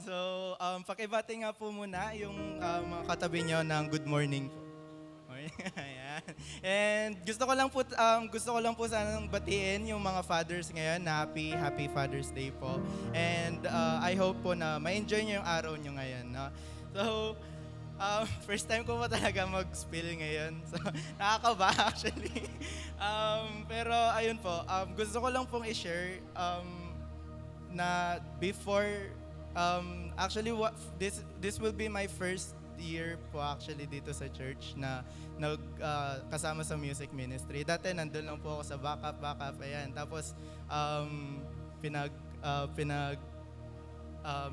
So, pakibati nga po muna yung mga katabi nyo ng good morning po. Okay, ayan. And gusto ko lang po sanang batiin yung mga fathers ngayon na happy Father's Day po. And I hope po na ma-enjoy nyo yung araw nyo ngayon. No? So, first time ko po talaga mag-spill ngayon. So, nakakaba actually. Pero ayun po, gusto ko lang pong i-share na before actually this will be my first year po actually dito sa church na kasama sa music ministry. Dati nandun lang po ako sa backup ayan. Tapos pinag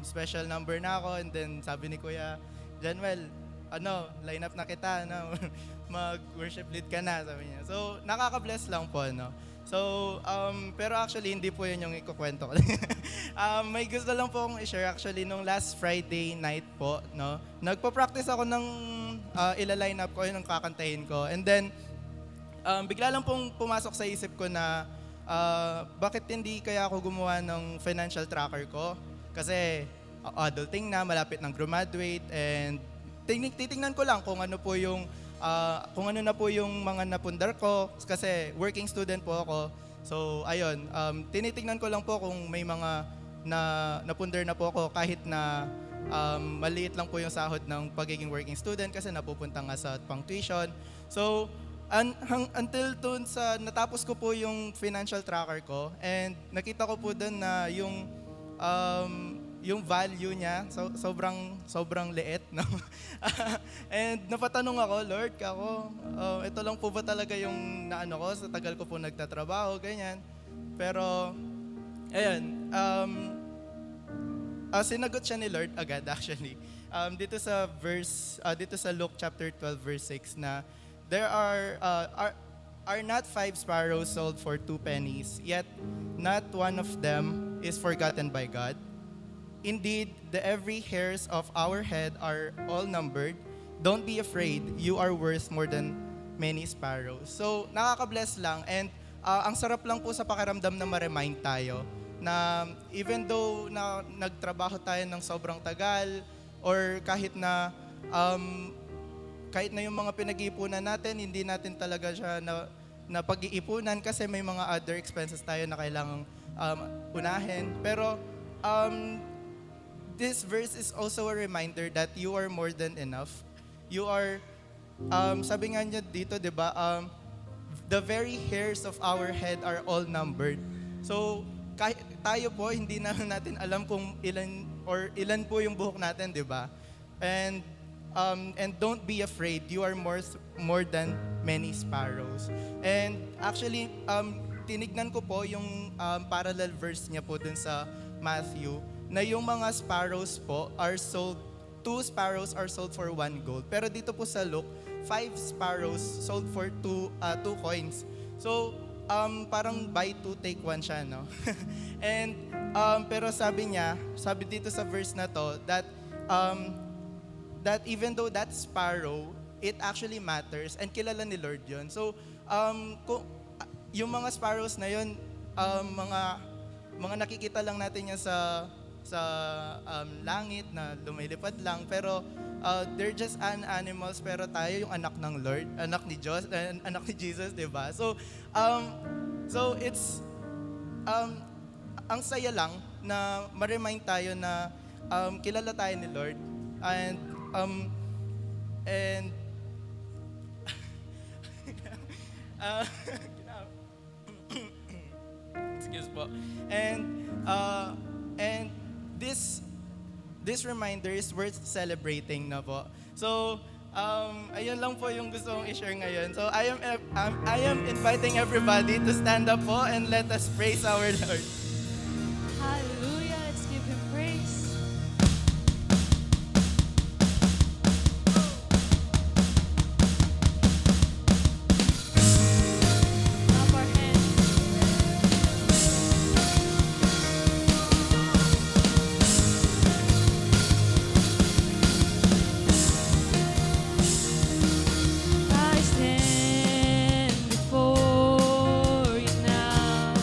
special number na ako, and then sabi ni Kuya Januel, line up na kita, mag-worship lead ka na, sabi niya. So, nakaka-bless lang po, no? So, pero actually, hindi po yun yung ikukwento ko. May gusto lang po akong i-share actually nung last Friday night po, no? Nagpo-practice ako ng ila-line up ko, yung kakantahin ko. And then, bigla lang pong pumasok sa isip ko na bakit hindi kaya ako gumawa ng financial tracker ko? Kasi adulting na, malapit ng graduate, and titingnan ko lang kung ano na po yung mga napundar ko kasi working student po ako. So ayun, tinitingnan ko lang po kung may mga napundar na po ako kahit na maliit lang po yung sahod ng pagiging working student kasi napupunta nga sa pang tuition. So until dun sa natapos ko po yung financial tracker ko, and nakita ko po dun na yung value niya, sobrang liit, no? And napatanong ako, Lord, ito lang po ba talaga yung naano ko sa tagal ko po nagtatrabaho, ganyan. Pero, ayun, sinagot siya ni Lord agad actually. Dito sa Luke chapter 12 verse 6 na there are not 5 sparrows sold for 2 pennies, yet not one of them is forgotten by God. Indeed, the every hairs of our head are all numbered. Don't be afraid, you are worth more than many sparrows. So, nakaka-bless lang, and ang sarap lang po sa pakiramdam na ma-remind tayo na even though na nagtrabaho tayo ng sobrang tagal, or kahit na yung mga pinag-iipunan natin, hindi natin talaga siya na pag-iipunan kasi may mga other expenses tayo na kailangang unahin. Pero this verse is also a reminder that you are more than enough. You are, sabi nga niya dito, di ba, the very hairs of our head are all numbered. So, tayo po, hindi natin alam kung ilan po yung buhok natin, di ba? And don't be afraid, you are more than many sparrows. And actually, tinignan ko po yung parallel verse niya po dun sa Matthew, na yung mga sparrows po are sold, 2 sparrows are sold for 1 gold. Pero dito po sa Luke, 5 sparrows sold for 2 coins. So, parang buy 2, take 1 siya, no? And, pero sabi dito sa verse na to, that even though that sparrow, it actually matters, and kilala ni Lord yun. So, yung mga sparrows na yun, mga nakikita lang natin yan sa langit na lumilipad lang, pero they're just animals, pero tayo yung anak ng Lord, anak ni Diyos, anak ni Jesus, 'di ba? So it's ang saya lang na ma-remind tayo na kilala tayo ni Lord, and excuse po. And this reminder is worth celebrating na po. So, ayun lang po yung gusto kong i-share ngayon. So, I am inviting everybody to stand up po and let us praise our Lord. Hallelujah. Let's give Him praise. Clap our hands. I stand before you now.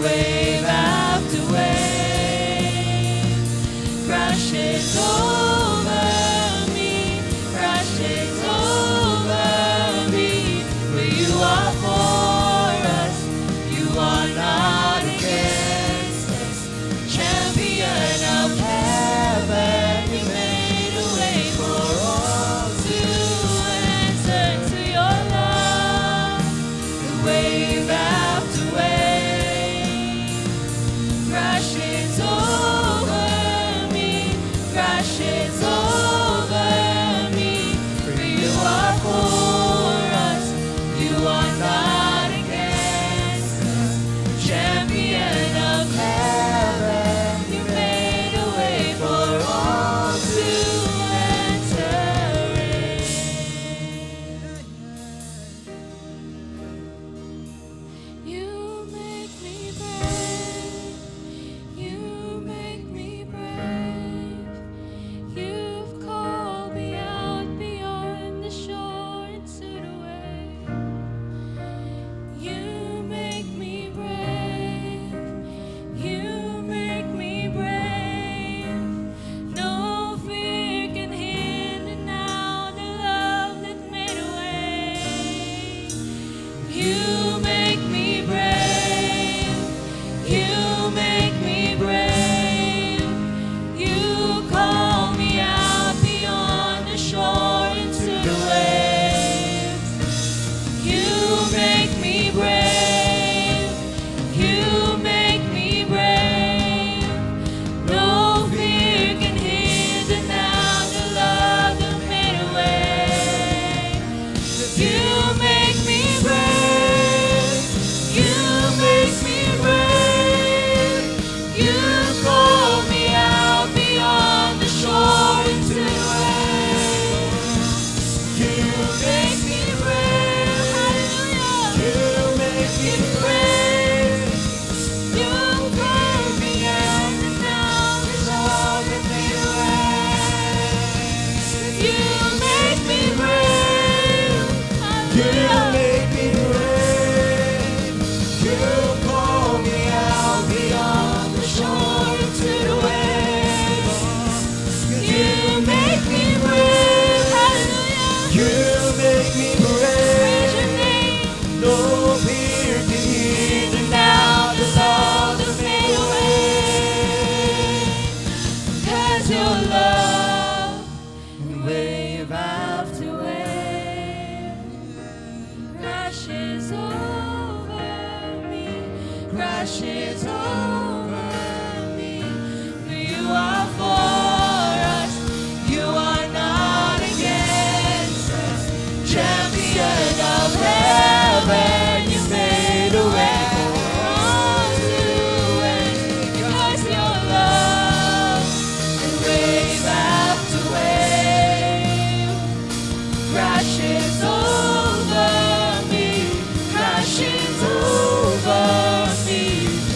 wave after wave crashes over me, crashes over me. For you are for us, you are not against us. Champion of heaven, you made a way for all to enter to your love. The wave after wave crashes over me, crashes over me. For you are for us, you are not against us. Champion of heaven, you made a way for all to enter in. You make me brave, you make me brave. You've called me out beyond the shore into the wave. You make me brave, you make me brave. No fear can hinder now the love that made a way. You make me brave, you make me brave. You call me out beyond the shore into the waves. You make me brave, you make me brave. No fear can hinder now the love that made a way. You make me brave, you make me brave. You call me out beyond the shore into the waves. You make me brave, hallelujah. You make me brave. You bring me out and now there's all that made a way. You make me brave, You hallelujah. make me brave. You call me out beyond the shore into the waves. You make me brave, hallelujah. You make me Praise your brave. name. No fear can hinder now the love that made a way. 'Cause your love, wave after wave, crashes over me, crashes over me. For you are for us, you are not against us. Champion of heaven, you made a way for all to enter. Because your love, wave after wave, crashes over me, crashes over me.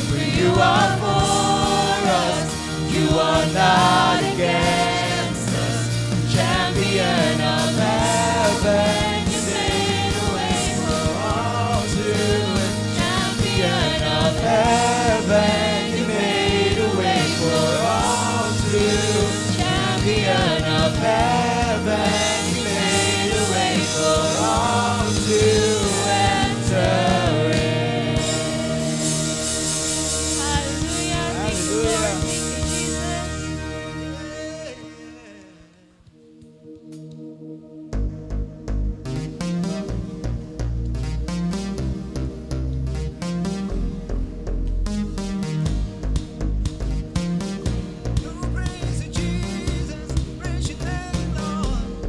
For you are for us, you are not against us. Champion of heaven, you made a way for all to enter. Champion of heaven, you made a way for all to. Champion of heaven, you made a way for all to enter in. Hallelujah. Thank you, Lord. Thank you, Jesus. Praise you, Jesus. Praise your name, Lord.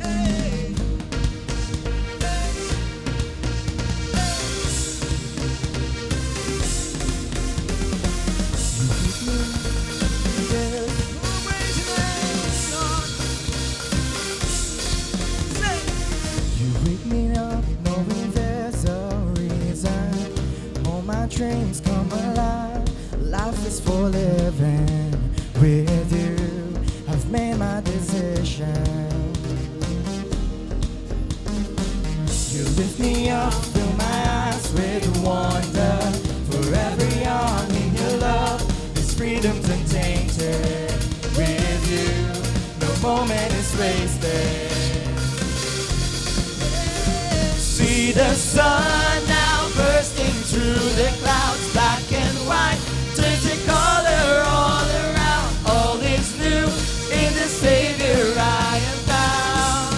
Hey. You wake me up knowing there's a reason. All my dreams come alive. Life is for living. With you, I've made my decision. You lift me up, fill my eyes with wonder. For every freedom's untainted. With you, no moment is wasted. See the sun now bursting through the clouds, black and white, turns to color all around. All is new in the Savior I am found.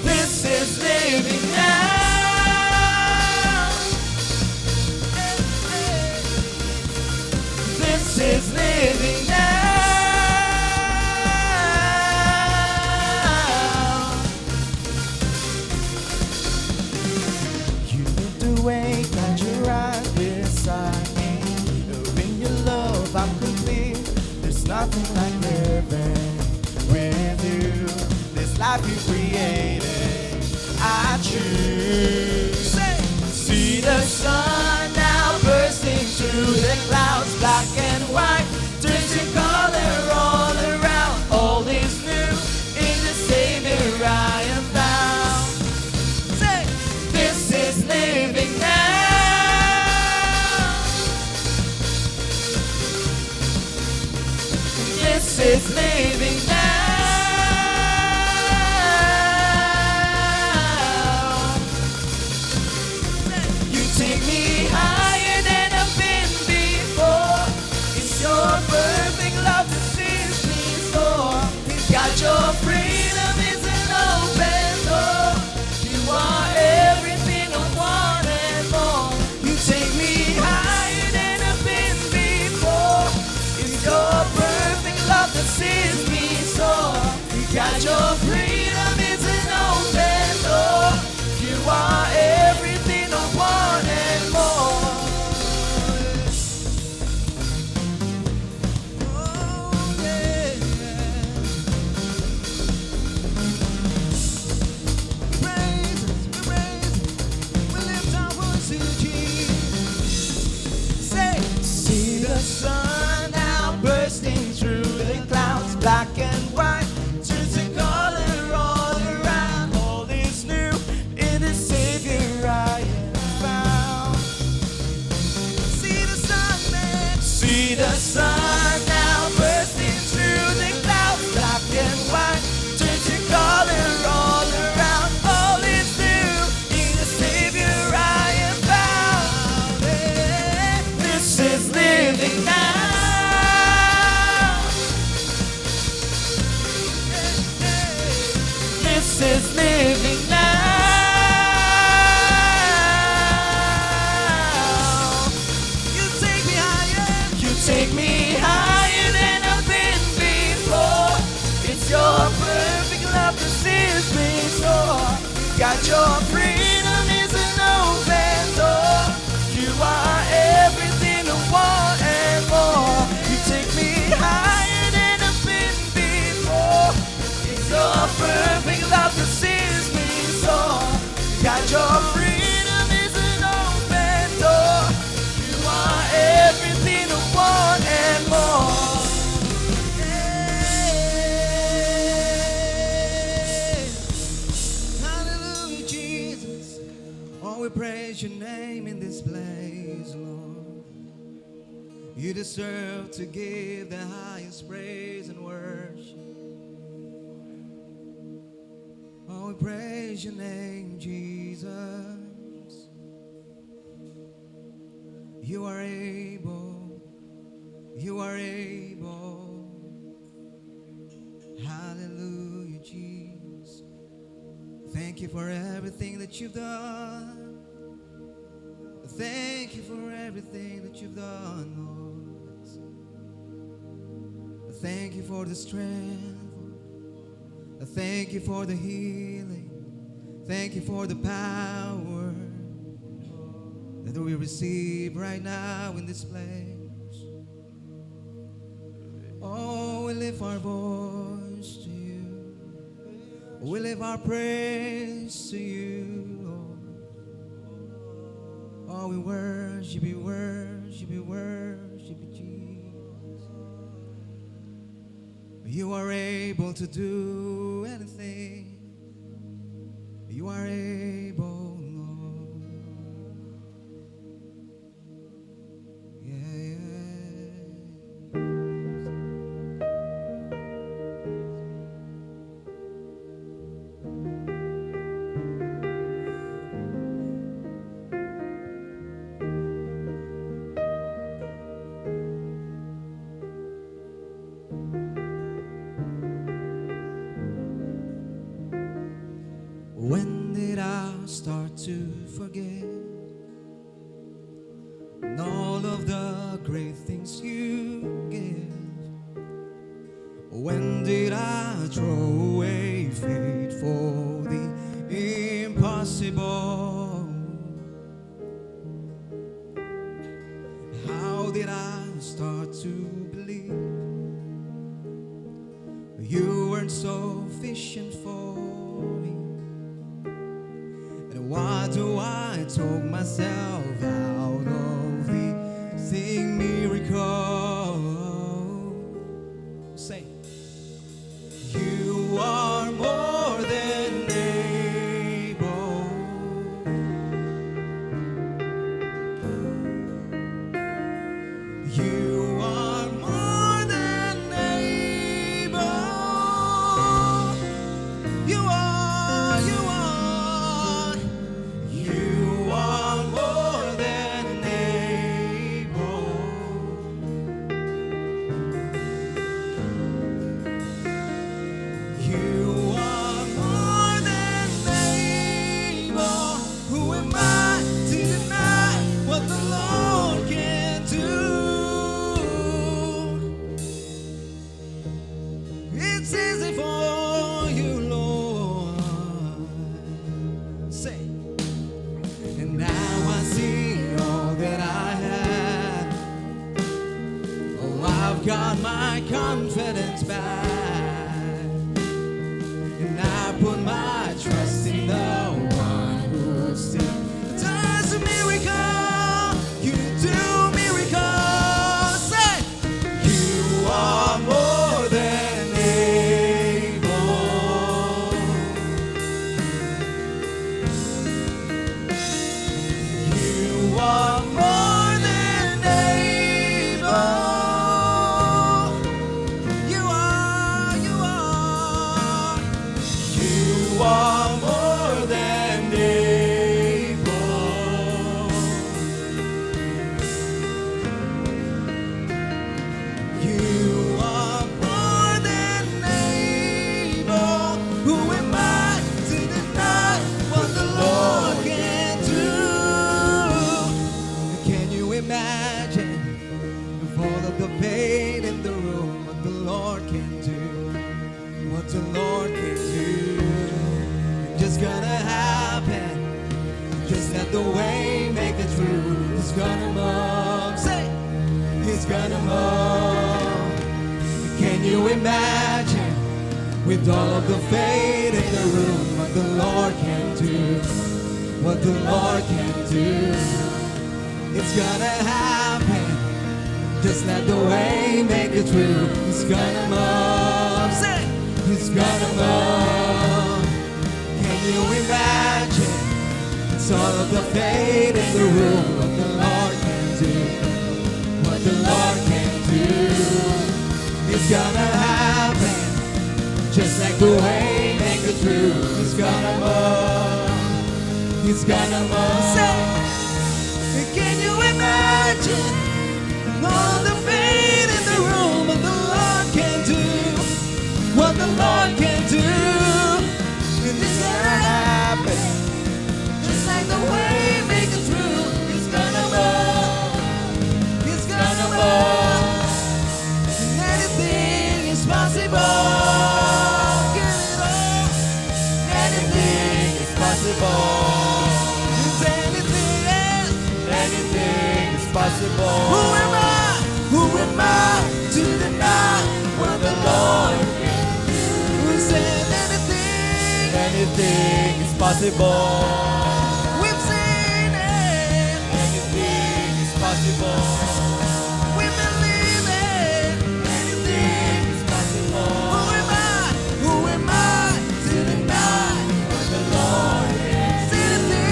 This is living now. This is living now. You lift away, glad you're right beside me. In your love I'm complete. There's nothing like living with you. This life you created, I choose. See the sun now bursting through the clouds, black and white, turns to color all around. All is new in the Savior I am found. Say, this is living now. This is living now. You take me higher than I've been before. It's your perfect love that sees me soar. Got your freedom is an open door. You are everything I want and more. You take me higher than I've been before. It's your perfect love that sees me soar. Got your freedom is an open door. You are everything I want and more. Oh, yeah. We lift our voice to Jesus. Say, see the sun now bursting through the clouds, black and white, turns to color all around. All is new in the Savior I am found. See the sun, man. See the sun now bursting through the clouds, black and white, turns to color all around. All is new in the Savior I am found. This is living now. This is living now. You take me higher. You take me higher than I've been before. It's your perfect love that sees me soar. Got your freedom is an open door. You are everything I want and more. You take me higher than I've been before. It's your perfect love that sees me soar. Got your freedom is an open door. You are everything I want and more. Hallelujah, Jesus. Oh, we praise your name in this place, Lord. You deserve to give the highest praise and worship. Oh, we praise your name, Jesus. You are able. You are able. Hallelujah, Jesus. Thank you for everything that you've done. Thank you for everything that you've done, Lord. Thank you for the strength. Thank you for the healing. Thank you for the power that we receive right now in this place. Oh, we lift our voice to you. We lift our praise to you, Lord. Oh, we worship you, worship you, worship you, Jesus. You are able to do anything. You are able, Lord. Yeah, yeah. to forget. And all of the great things you give. When did I throw away faith for the impossible? How did I start to believe you weren't sufficient for me? And why do I talk myself out of the sing miracle? Say, you are more than able. You are more than able. You are, you are. You are more than able. You are more than able. Who am I to deny what the Lord can do? It's easy for you, Lord. Say, and now I see all that I have. Oh, I've got my confidence back. And I put my trust in the one who still does a miracle. You do miracles. Say, you are more than able. You are more than able. You are, you are. You are more than able. You are more than able. Who am I to deny what the Lord can do? Can you imagine with all of the pain in the room, what the Lord can do? What the Lord can do? Just gonna happen. Just let the way make it through. It's gonna move. Say, it's gonna move. Can you imagine with all of the faith in the room what the Lord can do? What the Lord can do? It's gonna happen. Just let the way make it through. It's gonna move. Say, it's gonna move. Can you imagine? It's all of the faith in the room. What the Lord can do. What the Lord can do. It's gonna happen. Just like the way make it through. It's gonna move. It's gonna move. Say, can you imagine? All the faith in the room. What the Lord can do. What the Lord can do. It's gonna happen. Just like the way make it through. It's gonna move. It's gonna move. And anything is possible. Get it all. Anything is possible. It's anything is possible. Who am I? Who am I to deny what the Lord can do? Who said anything is possible? We've seen it. Anything is possible. We believe it. Anything is possible. Who am I? Who am I to deny what the Lord can do?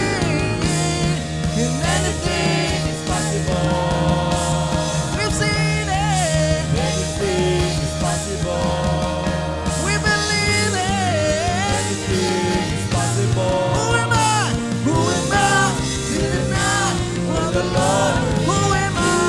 And anything is possible. We've seen it. Anything is possible. We believe it. Anything is possible. Who am I? Who am I to deny what the Lord? Who am I?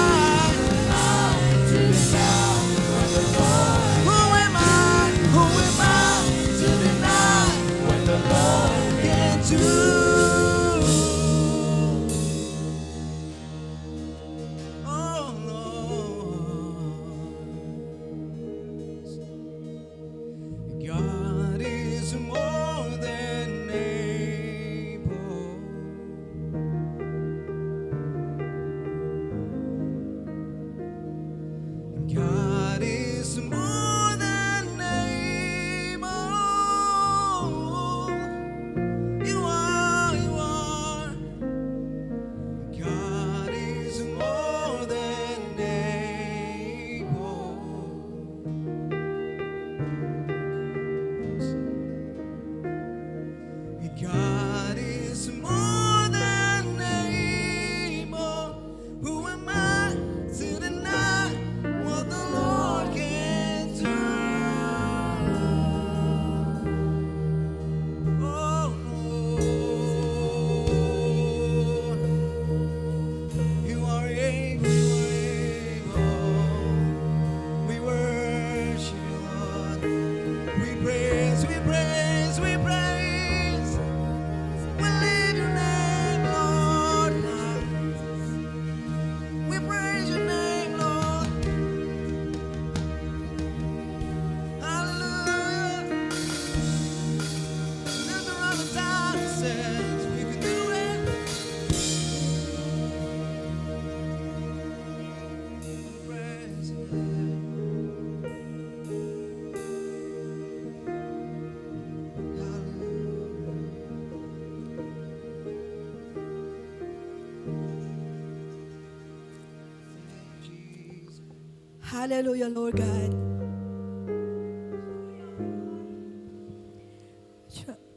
Hallelujah, Lord God.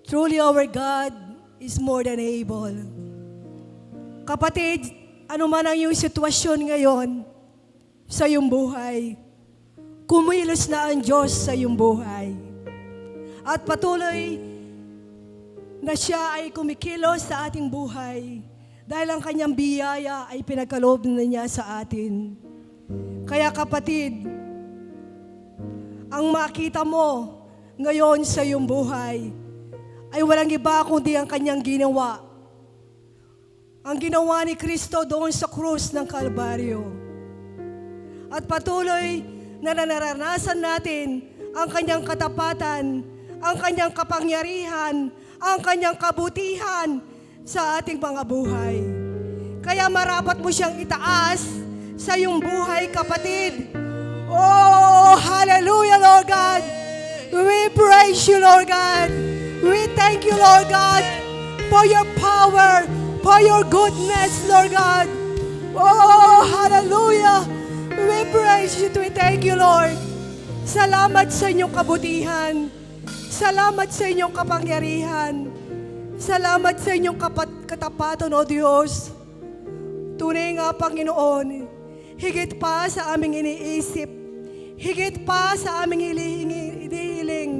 Truly our God is more than able. Kapatid, ano man ang iyong sitwasyon ngayon sa iyong buhay, kumilos na ang Diyos sa iyong buhay. At patuloy na siya ay kumikilos sa ating buhay dahil ang kanyang biyaya ay pinagkaloob na niya sa atin. Kaya kapatid, ang makita mo ngayon sa iyong buhay ay walang iba kundi ang kanyang ginawa. Ang ginawa ni Kristo doon sa krus ng Kalbaryo. At patuloy na nararanasan natin ang kanyang katapatan, ang kanyang kapangyarihan, ang kanyang kabutihan sa ating mga buhay. Kaya marapat mo siyang itaas sa iyong buhay, kapatid. Oh, hallelujah, Lord God. We praise you, Lord God. We thank you, Lord God, for your power, for your goodness, Lord God. Oh, hallelujah. We praise you. We thank you, Lord. Salamat sa inyong kabutihan. Salamat sa inyong kapangyarihan. Salamat sa inyong katapatan, O Diyos. Tunay nga, Panginoon, higit pa sa aming iniisip, higit pa sa aming hinihiling,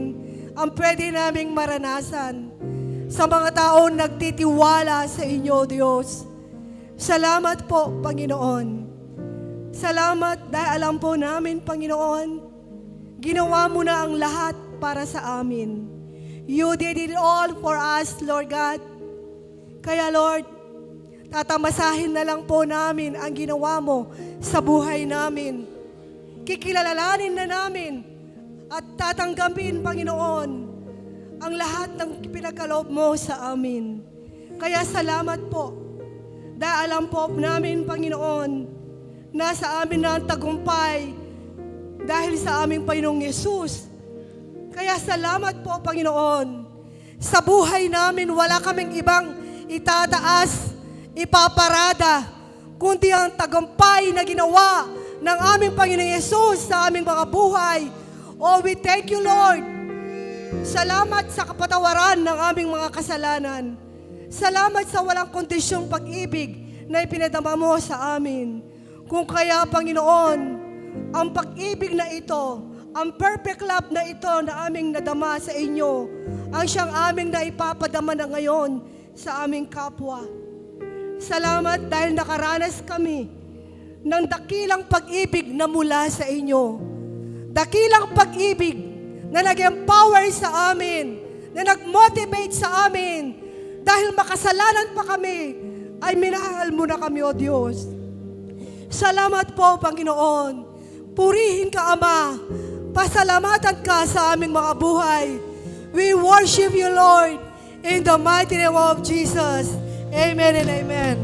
ang pwede naming maranasan sa mga taong nagtitiwala sa inyo, Diyos. Salamat po, Panginoon. Salamat dahil alam po namin, Panginoon, ginawa mo na ang lahat para sa amin. You did it all for us, Lord God. Kaya, Lord, tatamasahin na lang po namin ang ginawa mo sa buhay namin. Kikilalanin na namin at tatanggapin, Panginoon, ang lahat ng pinagkaloob mo sa amin. Kaya salamat po. Dahil alam po namin, Panginoon, nasa amin na ang tagumpay dahil sa aming Panginoong Yesus. Kaya salamat po, Panginoon. Sa buhay namin, wala kaming ibang itataas, ipaparada, kundi ang tagumpay na ginawa ng aming Panginoong Yesus sa aming mga buhay. Oh, we thank you, Lord. Salamat sa kapatawaran ng aming mga kasalanan. Salamat sa walang kondisyong pag-ibig na ipinadama mo sa amin. Kung kaya, Panginoon, ang pag-ibig na ito, ang perfect love na ito na aming nadama sa inyo, ang siyang aming naipapadama na ngayon sa aming kapwa. Salamat dahil nakaranas kami ng dakilang pag-ibig na mula sa inyo. Dakilang pag-ibig na nag-empower sa amin, na nag-motivate sa amin, dahil makasalanan pa kami, ay minahal mo na kami, O Diyos. Salamat po, Panginoon. Purihin ka, Ama. Pasalamatan ka sa aming mga buhay. We worship you, Lord, in the mighty name of Jesus. Amen and amen.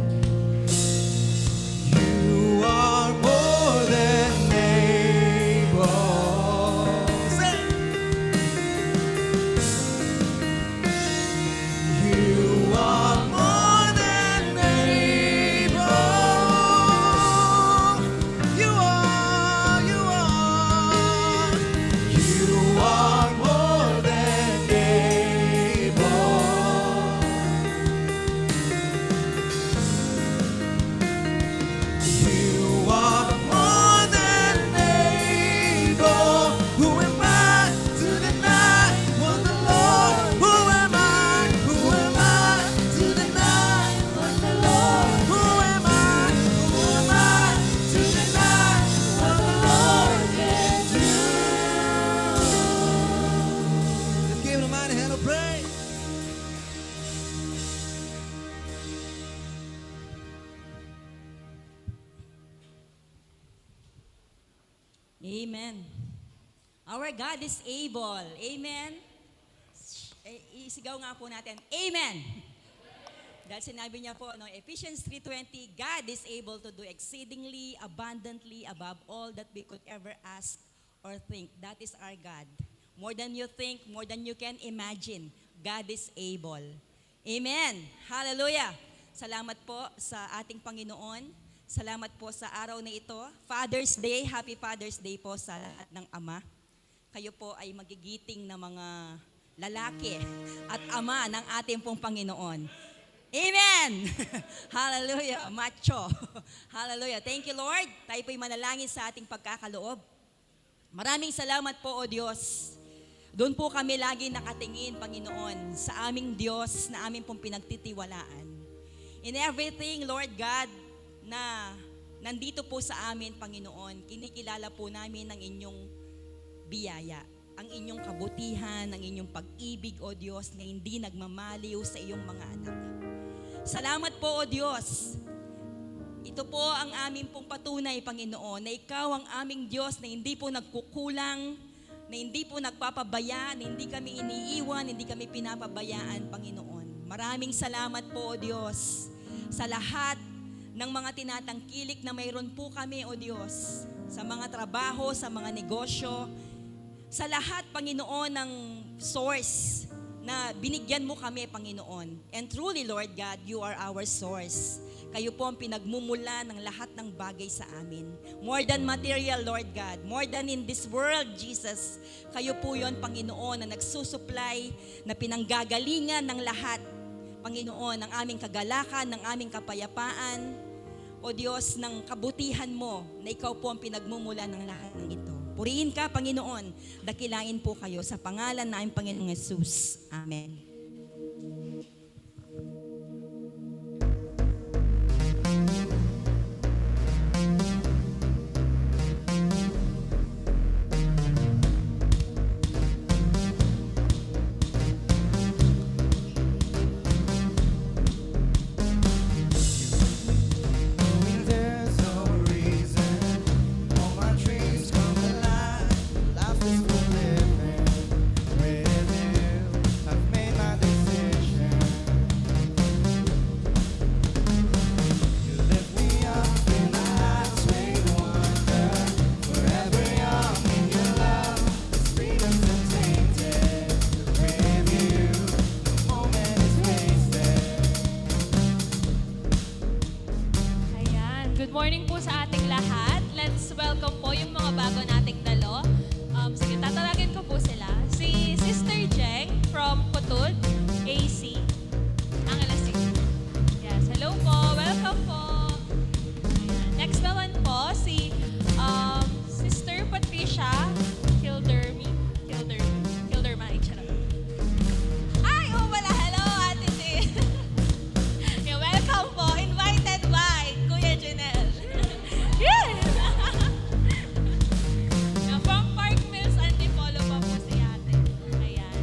You are more than able. You are more than able. You are more than able. You are more than able. Who am I to deny what the Lord? Who am I? Who am I to deny what the Lord? Who am I? Who am I to deny what the Lord can do? Let's give him a mighty hand of praise. Amen. Our God is able. Amen. Isigaw nga po natin. Amen. Dahil sinabi niya po, no, Ephesians 3:20, God is able to do exceedingly abundantly above all that we could ever ask or think. That is our God. More than you think, more than you can imagine, God is able. Amen. Hallelujah. Salamat po sa ating Panginoon. Salamat po sa araw na ito. Father's Day, Happy Father's Day po sa lahat ng ama. Kayo po ay magigiting na mga lalaki at ama ng ating pong Panginoon. Amen! Hallelujah! Macho! Hallelujah! Thank you, Lord. Tayo po'y manalangin sa ating pagkakaloob. Maraming salamat po, O Diyos. Doon po kami lagi nakatingin, Panginoon, sa aming Diyos na aming pong pinagtitiwalaan. In everything, Lord God, na nandito po sa amin, Panginoon, kinikilala po namin ang inyong biyaya, ang inyong kabutihan, ang inyong pag-ibig, O Diyos, na hindi nagmamaliw sa iyong mga anak. Salamat po, O Diyos. Ito po ang aming pong patunay, Panginoon, na Ikaw ang aming Diyos na hindi po nagkukulang, na hindi po nagpapabaya, na hindi kami iniiwan, hindi kami pinapabayaan, Panginoon. Maraming salamat po, O Diyos, sa lahat ng mga tinatangkilik na mayroon po kami, O Diyos, sa mga trabaho, sa mga negosyo, sa lahat, Panginoon, ng source na binigyan mo kami, Panginoon. And truly, Lord God, you are our source. Kayo po ang pinagmumula ng lahat ng bagay sa amin. More than material, Lord God. More than in this world, Jesus. Kayo po yon, Panginoon, na nagsusupply, na pinanggagalingan ng lahat, Panginoon, ng aming kagalakan, ng aming kapayapaan, O Diyos, ng kabutihan mo, na Ikaw po ang pinagmumula ng lahat ng ito. Purihin ka, Panginoon. Dakilain po kayo sa pangalan na aming Panginoong Jesus. Amen. Knowing there's no reason, all my dreams come alive. Life is for living with you. I've made my decision. You lift me up in the heights where you wonder. Forever young in your love, this freedom's untainted. With you, the moment is wasted. Ayan. Good morning po sa ating lahat. Let's welcome po yung mga bago nating dalo. Sige, tatawagin ko po sila. Si Sister Jeng from Cotud, AC, Angeles City. Yes, hello po. Welcome po. Ayan. Next naman po, si Sister Patricia Kilderman. Ay, wala. Hello, Ate Tin. Yeah, welcome po. Invited by Kuya Janelle. Yeah. From Park Mills, Antipolo pa po si Ate. Ayan.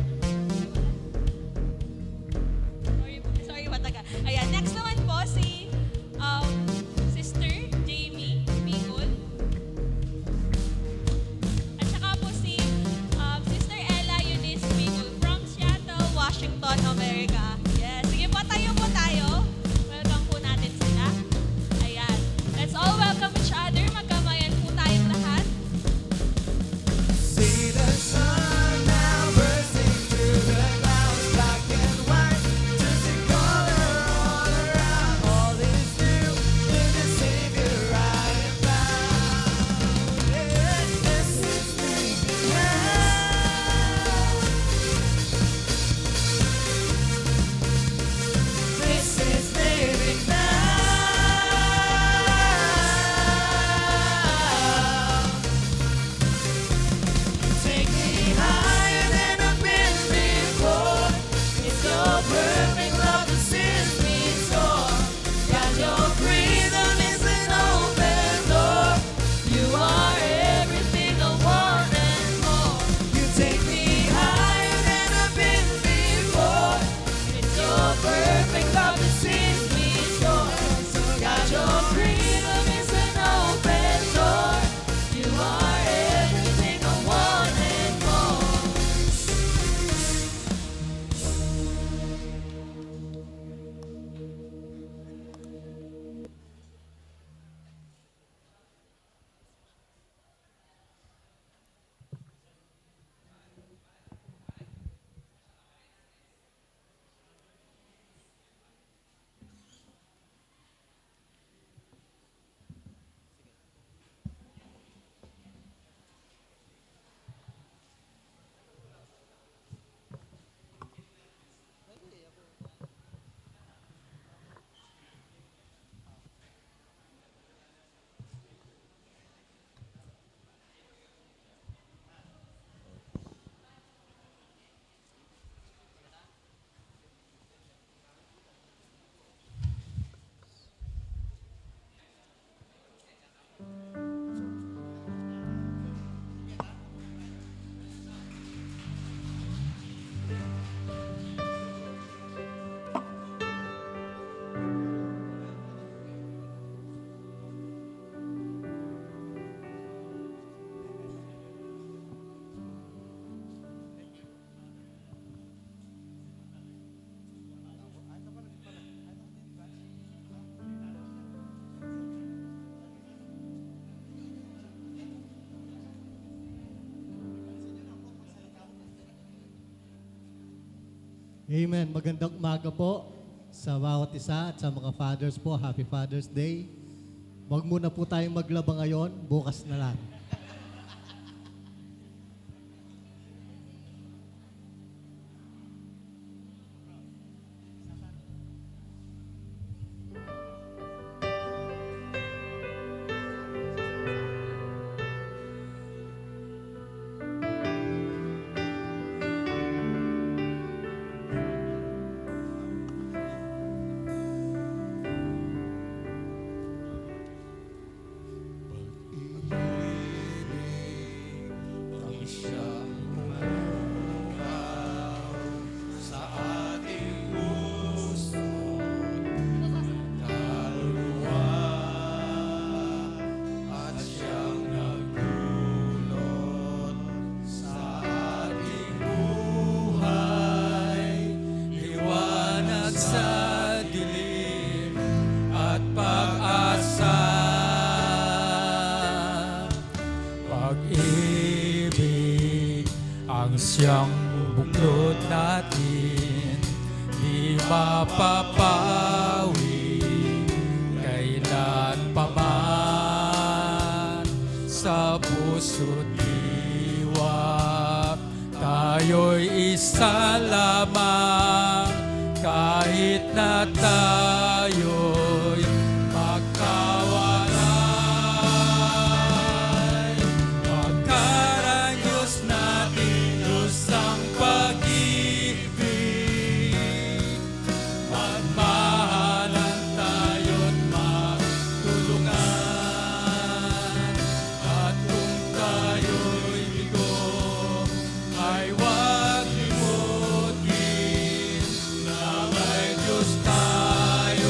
Amen. Magandang umaga po sa bawat isa at sa mga fathers po. Happy Father's Day. Wag muna po tayong maglaba ngayon, bukas na lang. Pag-ibig ang siyang buklod natin, di mapapawi kailan pa man sa puso't diwa. Tayo'y isa lamang kahit na tayo'y magkawalay. Pagkarang Diyos natin, Diyos ang pag-ibig. Magmahalan tayo't magtulungan. At kung tayo'y bigo, ay huwag limutin na may Diyos tayo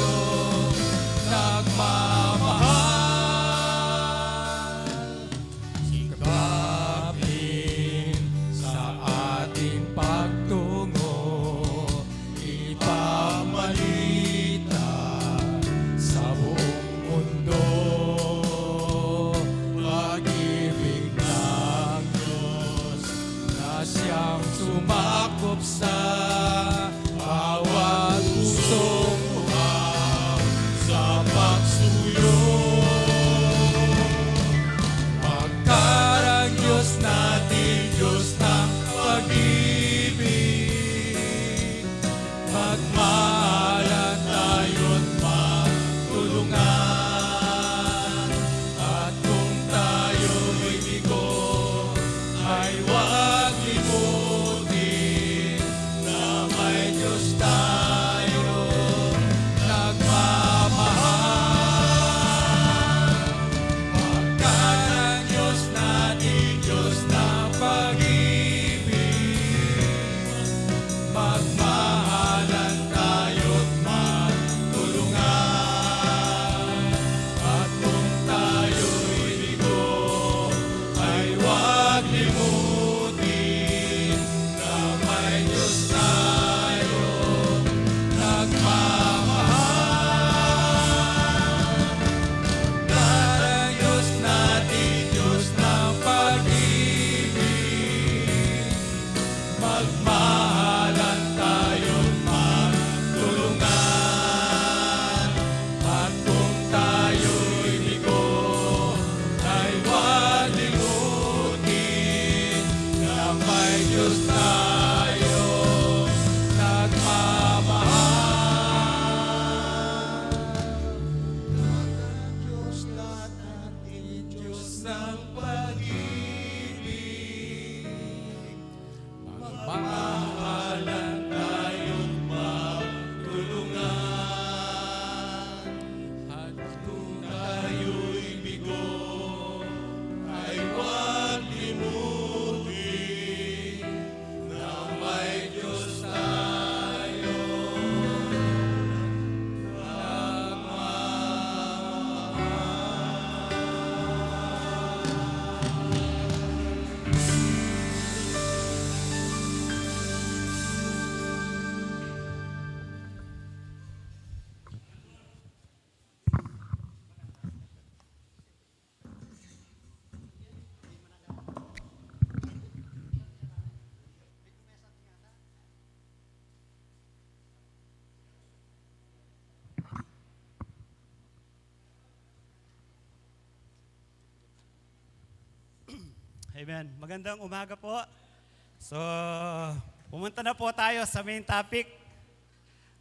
Amen. Magandang umaga po. So, pumunta na po tayo sa main topic.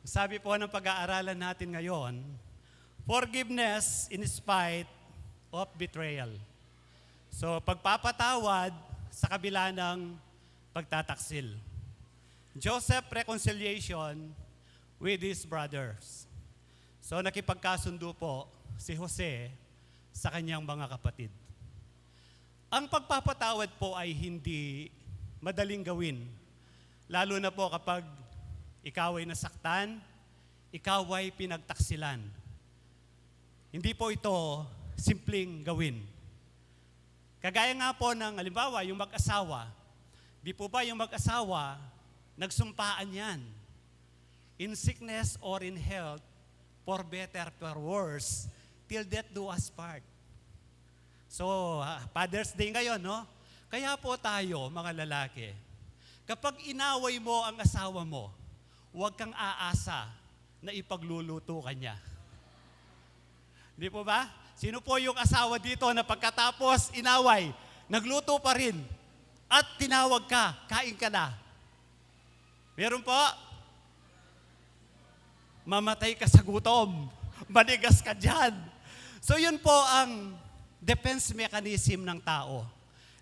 Sabi po ng pag-aaralan natin ngayon, forgiveness in spite of betrayal. So, pagpapatawad sa kabila ng pagtataksil. Joseph reconciliation with his brothers. So, nakipagkasundo po si Jose sa kanyang mga kapatid. Ang pagpapatawad po ay hindi madaling gawin. Lalo na po kapag ikaw ay nasaktan, ikaw ay pinagtaksilan. Hindi po ito simpleng gawin. Kagaya nga po ng, halimbawa, yung mag-asawa. Di po ba yung mag-asawa, nagsumpaan yan. In sickness or in health, for better, for worse, till death do us part. So, Father's Day ngayon, no? Kaya po tayo, mga lalaki, kapag inaway mo ang asawa mo, huwag kang aasa na ipagluluto ka niya. Di po ba? Sino po yung asawa dito na pagkatapos inaway, nagluto pa rin at tinawag ka, kain ka na? Meron po? Mamatay ka sa gutom. Manigas ka dyan. So yun po ang defense mechanism ng tao.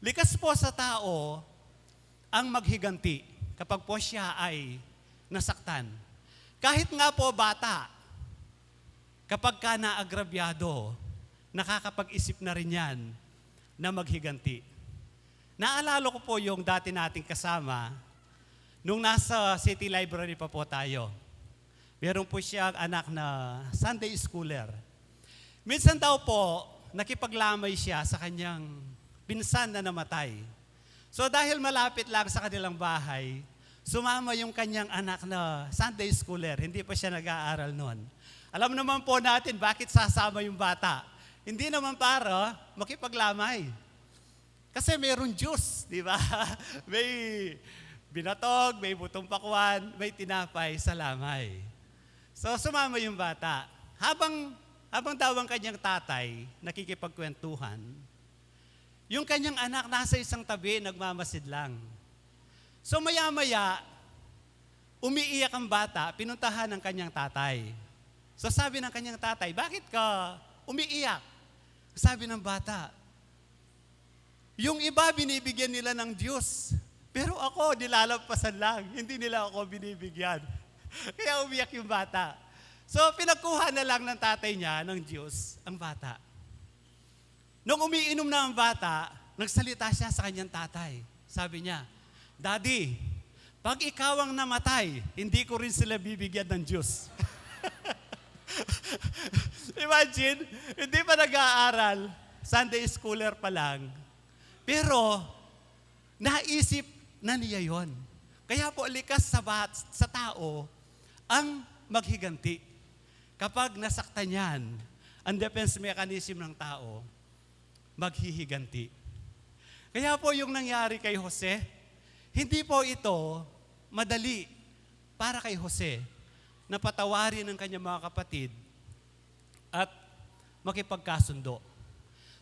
Likas po sa tao ang maghiganti kapag po siya ay nasaktan. Kahit nga po bata, kapag ka naagrabyado, nakakapag-isip na rin yan na maghiganti. Naalala ko po yung dati nating kasama, nung nasa City Library pa po tayo. Meron po siyang anak na Sunday schooler. Minsan daw po, nakipaglamay siya sa kanyang pinsan na namatay. So dahil malapit lang sa kanilang bahay, sumama yung kanyang anak na Sunday schooler. Hindi pa siya nag-aaral noon. Alam naman po natin bakit sasama yung bata. Hindi naman para makipaglamay. Kasi mayroong juice, di ba? May binatog, may butong pakwan, may tinapay sa lamay. So sumama yung bata. Habang daw ang kanyang tatay nakikipagkwentuhan, yung kanyang anak nasa isang tabi, nagmamasid lang. So maya-maya, umiiyak ang bata, pinuntahan ng kanyang tatay. So sabi ng kanyang tatay, bakit ka umiiyak? Sabi ng bata, yung iba binibigyan nila ng Diyos, pero ako nilalampasan lang, hindi nila ako binibigyan. Kaya umiyak yung bata. So, pinagkuha na lang ng tatay niya, ng Diyos, ang bata. Nung umiinom na ang bata, nagsalita siya sa kanyang tatay. Sabi niya, Daddy, pag ikaw ang namatay, hindi ko rin sila bibigyan ng Diyos. Imagine, hindi pa nag-aaral, Sunday schooler pa lang. Pero, naisip na niya yon. Kaya po, likas sa tao ang maghiganti. Kapag nasaktan yan, ang defense mechanism ng tao, maghihiganti. Kaya po yung nangyari kay Jose, hindi po ito madali para kay Jose na patawarin ng kanyang mga kapatid at makipagkasundo.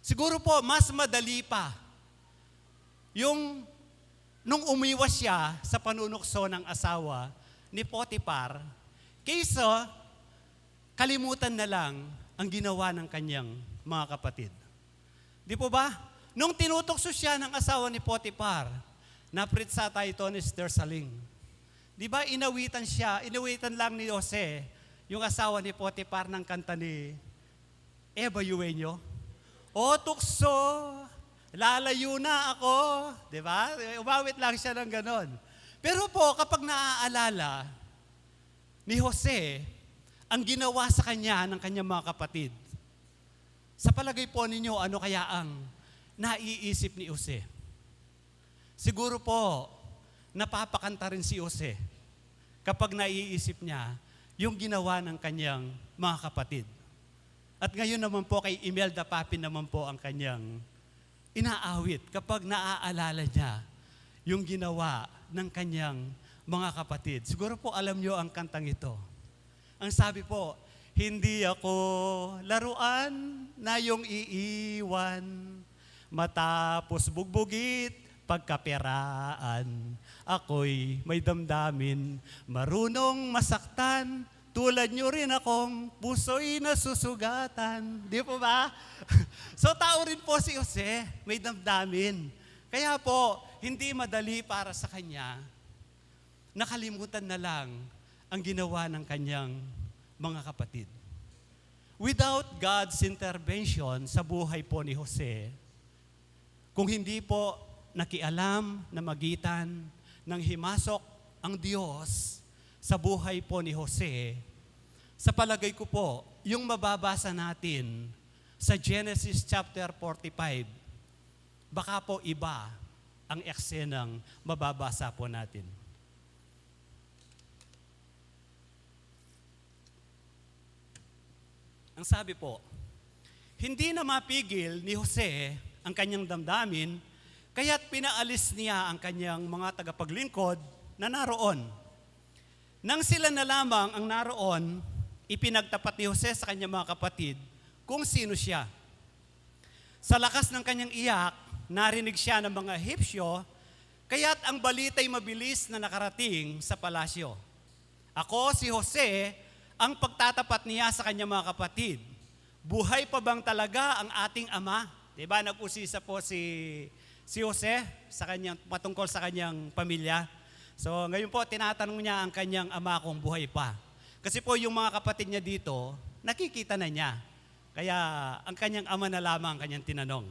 Siguro po, mas madali pa yung nung umiwas siya sa panunukso ng asawa ni Potiphar, kaysa kalimutan na lang ang ginawa ng kanyang mga kapatid. Di po ba? Nung tinutokso siya ng asawa ni Potiphar, napritsa tayo ito ni Sister Saling. Di ba inawitan lang ni Jose, yung asawa ni Potiphar ng kanta ni Eva Eugenio. O tukso, lalayo na ako. Di ba? Umawit lang siya ng ganon. Pero po, kapag naaalala ni Jose, ang ginawa sa kanya ng kanyang mga kapatid, sa palagay po ninyo, ano kaya ang naiisip ni Jose? Siguro po, napapakanta rin si Jose kapag naiisip niya yung ginawa ng kanyang mga kapatid. At ngayon naman po kay Imelda Papin naman po ang kanyang inaawit kapag naaalala niya yung ginawa ng kanyang mga kapatid. Siguro po alam niyo ang kantang ito. Ang sabi po, hindi ako laruan na yung iiwan. Matapos bugbugit, pagkaperaan, ako'y may damdamin, marunong masaktan, tulad nyo rin akong puso'y nasusugatan. Di po ba? So tao rin po si Jose, may damdamin. Kaya po, hindi madali para sa kanya, nakalimutan na lang ang ginawa ng kanyang mga kapatid. Without God's intervention sa buhay po ni Jose, kung hindi po nakialam na magitan ng himasok ang Diyos sa buhay po ni Jose, sa palagay ko po, yung mababasa natin sa Genesis chapter 45, baka po iba ang eksenang mababasa po natin. Ang sabi po, hindi na mapigil ni Jose ang kanyang damdamin, kaya't pinaalis niya ang kanyang mga tagapaglingkod na naroon. Nang sila na lamang ang naroon, ipinagtapat ni Jose sa kanyang mga kapatid kung sino siya. Sa lakas ng kanyang iyak, narinig siya ng mga Ehipsyo, kaya't ang balita'y mabilis na nakarating sa palasyo. Ako, si Jose, ang pagtatapat niya sa kanyang mga kapatid. Buhay pa bang talaga ang ating ama? Diba, nag-usisa po si Jose sa kanyang, patungkol sa kanyang pamilya. So ngayon po, tinatanong niya ang kanyang ama kung buhay pa. Kasi po yung mga kapatid niya dito, nakikita na niya. Kaya ang kanyang ama na lamang ang kanyang tinanong.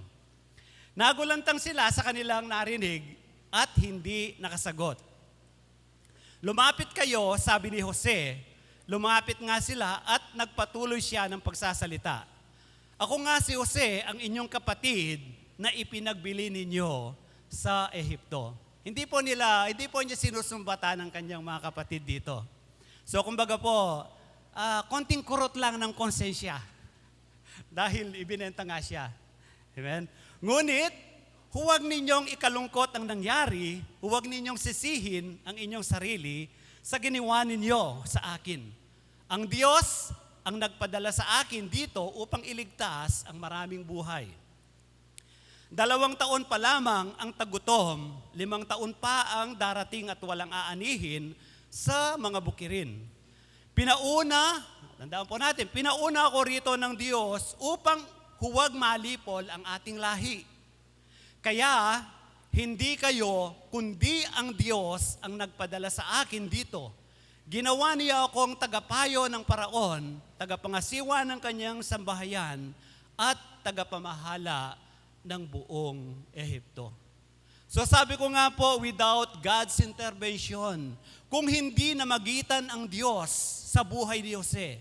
Nagulantang sila sa kanilang narinig at hindi nakasagot. Lumapit kayo, sabi ni Jose. Lumapit nga sila at nagpatuloy siya ng pagsasalita. Ako nga si Jose, ang inyong kapatid na ipinagbili ninyo sa Ehipto. Hindi po niya sinusumbatan ng kanyang mga kapatid dito. So kumbaga po, konting kurot lang ng konsensya dahil ibinenta nga siya. Amen? Ngunit, huwag ninyong ikalungkot ang nangyari, huwag ninyong sisihin ang inyong sarili sa ginawa ninyo sa akin. Ang Diyos ang nagpadala sa akin dito upang iligtas ang maraming buhay. 2 taon pa lamang ang tagutom, 5 taon pa ang darating at walang aanihin sa mga bukirin. Tandaan po natin, pinauna ako rito ng Diyos upang huwag malipol ang ating lahi. Kaya, hindi kayo, kundi ang Diyos ang nagpadala sa akin dito. Ginawa niya akong tagapayo ng paraon, tagapangasiwa ng kanyang sambahayan, at tagapamahala ng buong Ehipto. So sabi ko nga po, without God's intervention, kung hindi na magitan ang Diyos sa buhay ni Jose,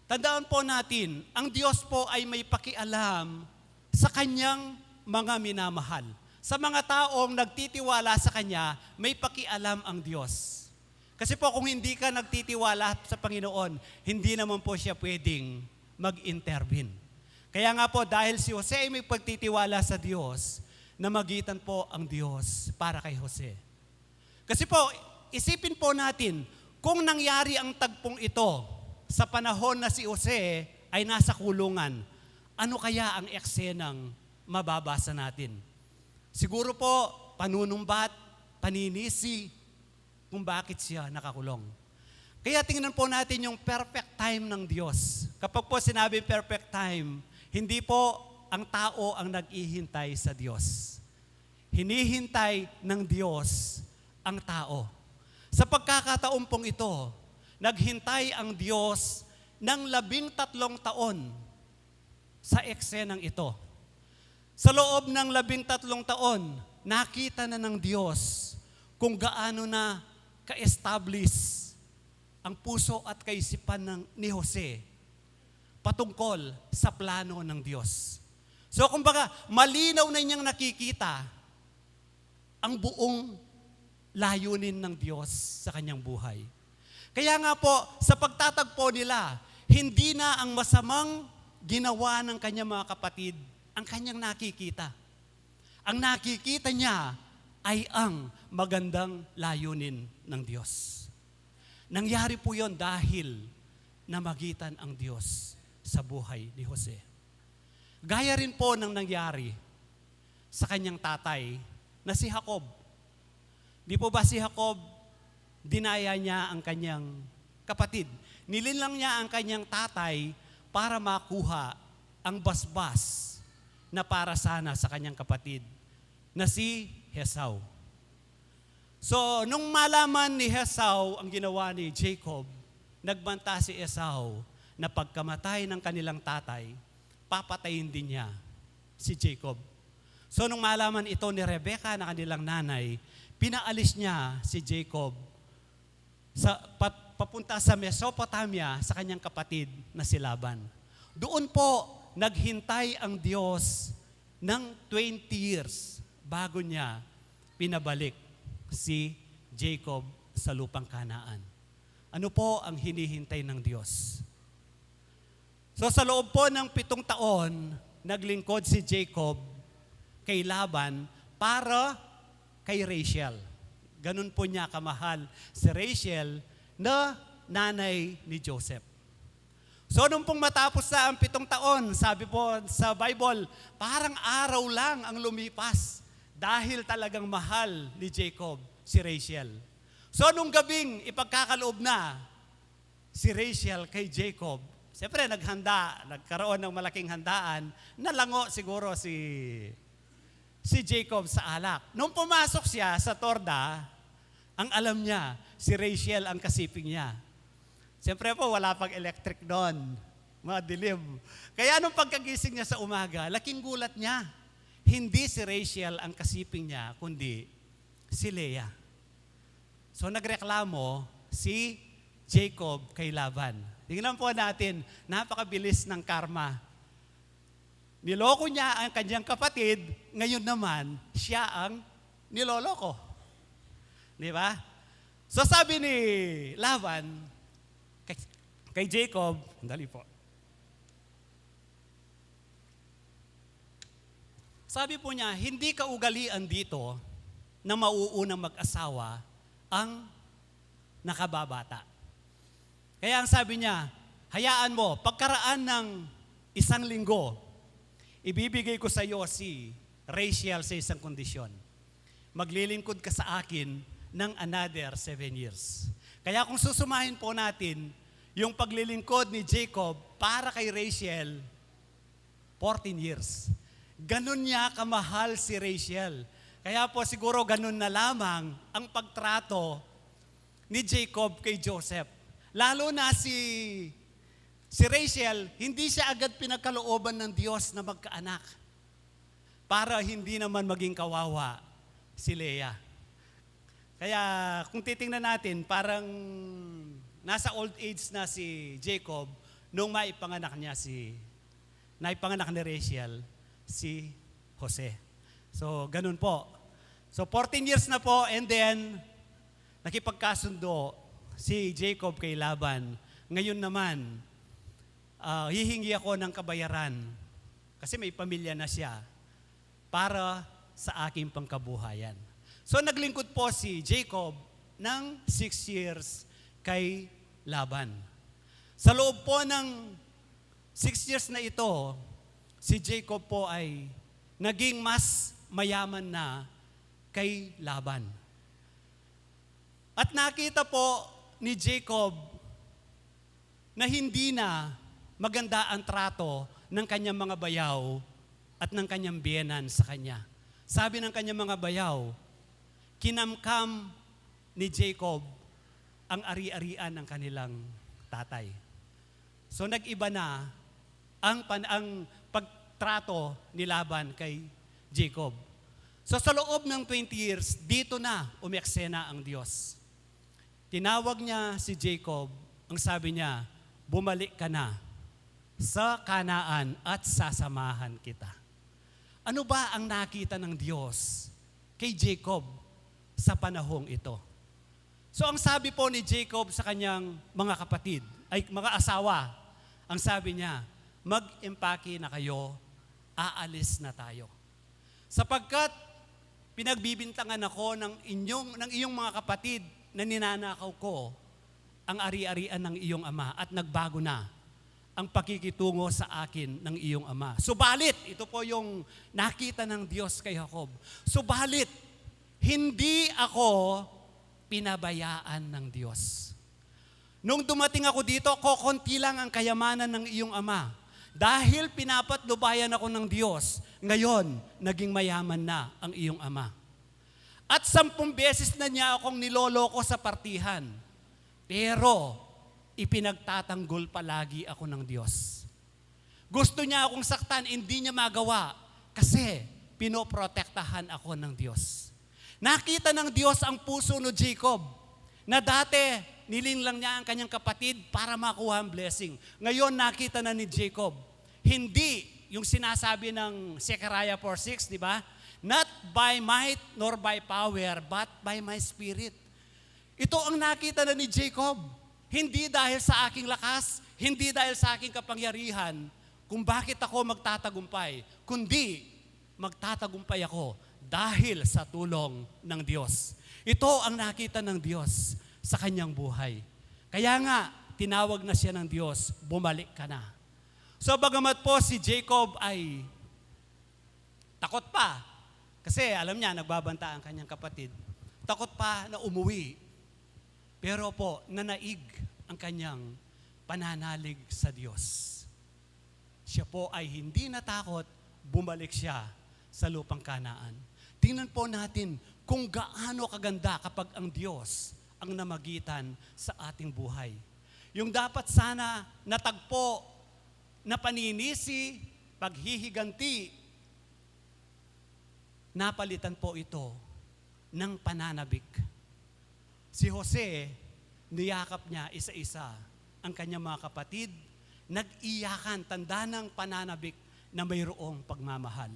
tandaan po natin, ang Diyos po ay may pakialam sa kanyang mga minamahal. Sa mga taong nagtitiwala sa Kanya, may pakialam ang Diyos. Kasi po kung hindi ka nagtitiwala sa Panginoon, hindi naman po siya pwedeng mag-intervene. Kaya nga po, dahil si Jose ay may pagtitiwala sa Diyos, namagitan po ang Diyos para kay Jose. Kasi po, isipin po natin, kung nangyari ang tagpong ito sa panahon na si Jose ay nasa kulungan, ano kaya ang eksenang mababasa natin? Siguro po, panunumbat, paninisi, kung bakit siya nakakulong. Kaya tingnan po natin yung perfect time ng Diyos. Kapag po sinabi perfect time, hindi po ang tao ang nag-ihintay sa Diyos. Hinihintay ng Diyos ang tao. Sa pagkakataon pong ito, naghintay ang Diyos ng 13 taon sa eksenang ito. Sa loob ng 13 taon, nakita na ng Diyos kung gaano na ka-establish ang puso at kaisipan ni Jose patungkol sa plano ng Diyos. So kumbaga, malinaw na niyang nakikita ang buong layunin ng Diyos sa kanyang buhay. Kaya nga po, sa pagtatagpo nila, hindi na ang masamang ginawa ng kanyang mga kapatid ang kanyang nakikita. Ang nakikita niya ay ang magandang layunin ng Diyos. Nangyari po yon dahil namagitan ang Diyos sa buhay ni Jose. Gaya rin po ng nangyari sa kanyang tatay na si Jacob. Di po ba si Jacob, dinaya niya ang kanyang kapatid. Nilinlang niya ang kanyang tatay para makuha ang basbas na para sana sa kanyang kapatid na si Esau. So, nung malaman ni Esau ang ginawa ni Jacob, nagbanta si Esau na pagkamatay ng kanilang tatay, papatayin din niya si Jacob. So, nung malaman ito ni Rebecca na kanilang nanay, pinaalis niya si Jacob papunta sa Mesopotamia sa kanyang kapatid na si Laban. Doon po, naghintay ang Diyos ng 20 years bago niya pinabalik si Jacob sa lupang Kanaan. Ano po ang hinihintay ng Diyos? So sa loob po ng 7 taon, naglingkod si Jacob kay Laban para kay Rachel. Ganun po niya kamahal si Rachel na nanay ni Joseph. So nung pong matapos na ang 7 taon, sabi po sa Bible, parang araw lang ang lumipas dahil talagang mahal ni Jacob si Rachel. So nung gabing ipagkakaloob na si Rachel kay Jacob, siyempre nagkaroon ng malaking handaan, nalango siguro si Jacob sa alak. Nung pumasok siya sa torda, ang alam niya, si Rachel ang kasiping niya. Siyempre po, wala pang electric doon. Madilim. Kaya nung pagkagising niya sa umaga, laking gulat niya. Hindi si Rachel ang kasiping niya, kundi si Leah. So nagreklamo si Jacob kay Laban. Tingnan po natin, napakabilis ng karma. Niloko niya ang kanyang kapatid, ngayon naman, siya ang niloloko. Di ba? So sabi ni Laban, kay Jacob, dali po. Sabi po niya, hindi kaugalian dito na mauunang mag-asawa ang nakababata. Kaya ang sabi niya, hayaan mo, pagkaraan ng 1 linggo, ibibigay ko sa iyo si Rachel sa isang kondisyon. Maglilingkod ka sa akin ng another 7 years. Kaya kung susumahin po natin, yung paglilingkod ni Jacob para kay Rachel, 14 years. Ganun niya kamahal si Rachel. Kaya po siguro ganun na lamang ang pagtrato ni Jacob kay Joseph. Lalo na si Rachel, hindi siya agad pinagkalooban ng Diyos na magkaanak para hindi naman maging kawawa si Leah. Kaya kung titingnan natin, parang nasa old age na si Jacob nung naipanganak ni Rachel, si Jose. So, ganun po. So, 14 years na po and then, nakipagkasundo si Jacob kay Laban. Ngayon naman, hihingi ako ng kabayaran kasi may pamilya na siya para sa aking pangkabuhayan. So, naglingkod po si Jacob ng 6 years kay Laban. Sa loob po ng 6 years na ito, si Jacob po ay naging mas mayaman na kay Laban. At nakita po ni Jacob na hindi na maganda ang trato ng kanyang mga bayaw at ng kanyang biyenan sa kanya. Sabi ng kanyang mga bayaw, kinamkam ni Jacob ang ari-arian ng kanilang tatay. So nag-iba na ang pagtrato ni Laban kay Jacob. So sa loob ng 20 years, dito na umeksena ang Diyos. Tinawag niya si Jacob, ang sabi niya, bumalik ka na sa Kanaan at sasamahan kita. Ano ba ang nakita ng Diyos kay Jacob sa panahong ito? So ang sabi po ni Jacob sa kanyang mga kapatid, ay mga asawa, ang sabi niya, mag-empake na kayo, aalis na tayo. Sapagkat pinagbibintangan ako ng iyong mga kapatid na ninanakaw ko ang ari-arian ng iyong ama at nagbago na ang pakikitungo sa akin ng iyong ama. Subalit, ito po yung nakita ng Diyos kay Jacob. Subalit, hindi ako pinabayaan ng Diyos. Nung dumating ako dito, kokonti lang ang kayamanan ng iyong ama. Dahil pinapatnubayan ako ng Diyos, ngayon, naging mayaman na ang iyong ama. At 10 beses na niya akong niloloko sa partihan. Pero, ipinagtatanggol palagi ako ng Diyos. Gusto niya akong saktan, hindi niya magawa kasi pinoprotektahan ako ng Diyos. Nakita ng Diyos ang puso ni Jacob na dati nilinlang niya ang kanyang kapatid para makuha ang blessing. Ngayon nakita na ni Jacob, hindi yung sinasabi ng Zechariah 4:6, di ba? Not by might nor by power, but by my spirit. Ito ang nakita na ni Jacob. Hindi dahil sa aking lakas, hindi dahil sa aking kapangyarihan, kung bakit ako magtatagumpay, kundi magtatagumpay ako dahil sa tulong ng Diyos. Ito ang nakita ng Diyos sa kanyang buhay. Kaya nga, tinawag na siya ng Diyos, bumalik ka na. So bagamat po si Jacob ay takot pa, kasi alam niya, nagbabanta ang kanyang kapatid, takot pa na umuwi. Pero po, nanaig ang kanyang pananalig sa Diyos. Siya po ay hindi natakot, bumalik siya sa lupang Kanaan. Tingnan po natin kung gaano kaganda kapag ang Diyos ang namagitan sa ating buhay. Yung dapat sana natagpo na paninisi, paghihiganti, napalitan po ito ng pananabik. Si Jose, niyakap niya isa-isa ang kanyang mga kapatid, nag-iyakan, tanda ng pananabik na mayroong pagmamahal.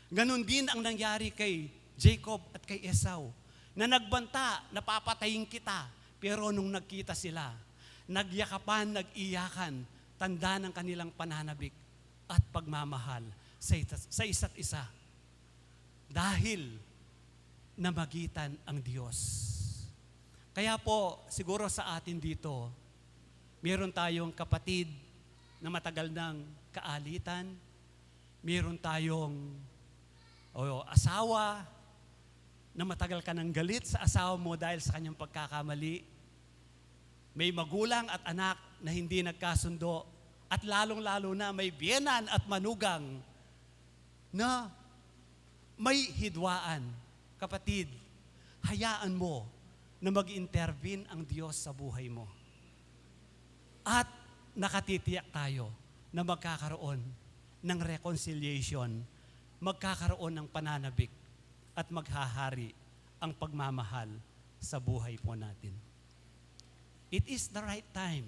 Ganon din ang nangyari kay Jacob at kay Esau, na nagbanta, napapatayin kita, pero nung nagkita sila, nagyakapan, nag-iyakan, tanda ng kanilang pananabik at pagmamahal sa isa't isa. Dahil namagitan ang Diyos. Kaya po, siguro sa atin dito, meron tayong kapatid na matagal ng kaalitan, meron tayong asawa na matagal ka ng galit sa asawa mo dahil sa kanyang pagkakamali, may magulang at anak na hindi nagkasundo, at lalong-lalo na may biyenan at manugang na may hidwaan. Kapatid, hayaan mo na mag-intervene ang Diyos sa buhay mo. At nakatitiyak tayo na magkakaroon ng reconciliation, magkakaroon ng pananabik, at maghahari ang pagmamahal sa buhay po natin. It is the right time.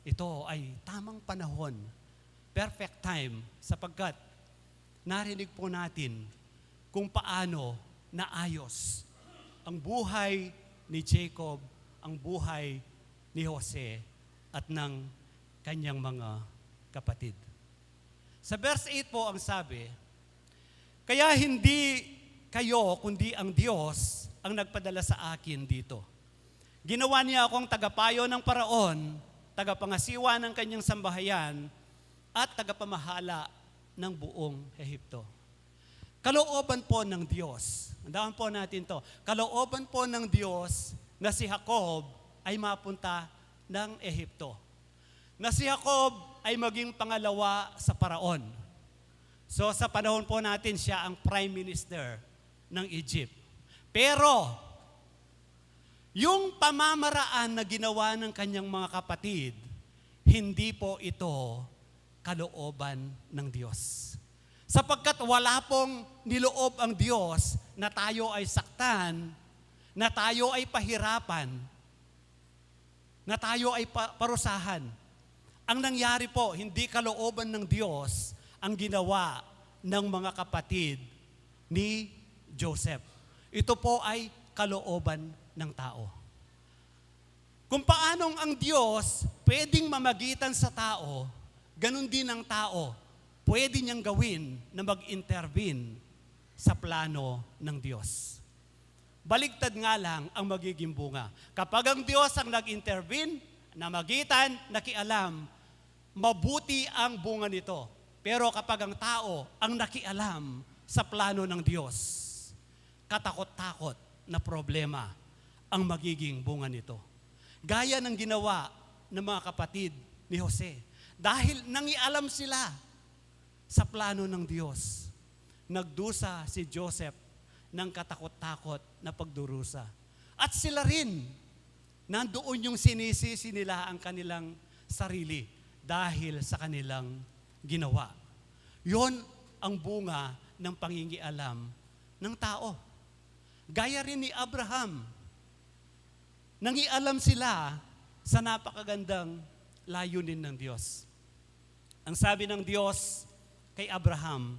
Ito ay tamang panahon, perfect time, sapagkat narinig po natin kung paano naayos ang buhay ni Jacob, ang buhay ni Jose at ng kanyang mga kapatid. Sa verse 8 po ang sabi, kaya hindi kayo kundi ang Diyos ang nagpadala sa akin dito. Ginawa niya akong tagapayo ng paraon, tagapangasiwa ng kanyang sambahayan, at tagapamahala ng buong Ehipto. Kalooban po ng Diyos, andahan po natin to, kalooban po ng Diyos na si Jacob ay mapunta ng Ehipto. Na si Jacob ay maging pangalawa sa paraon. So sa panahon po natin, siya ang prime minister ng Egypt. Pero, yung pamamaraan na ginawa ng kanyang mga kapatid, hindi po ito kalooban ng Diyos. Sapagkat wala pong niloob ang Diyos na tayo ay saktan, na tayo ay pahirapan, na tayo ay parusahan. Ang nangyari po, hindi kalooban ng Diyos ang ginawa ng mga kapatid ni Joseph. Ito po ay kalooban ng tao. Kung paanong ang Diyos pwedeng mamagitan sa tao, ganun din ang tao pwede niyang gawin na mag-intervene sa plano ng Diyos. Baligtad nga lang ang magiging bunga. Kapag ang Diyos ang nag-intervene, namagitan, nakialam, mabuti ang bunga nito. Pero kapag ang tao ang nakialam sa plano ng Diyos, katakot-takot na problema ang magiging bunga nito. Gaya ng ginawa ng mga kapatid ni Jose. Dahil nangialam sila sa plano ng Diyos, nagdusa si Joseph ng katakot-takot na pagdurusa. At sila rin, nandoon yung sinisisi nila ang kanilang sarili dahil sa kanilang ginawa. Yon ang bunga ng pangingialam ng tao. Gaya rin ni Abraham. Nangialam sila sa napakagandang layunin ng Diyos. Ang sabi ng Diyos kay Abraham,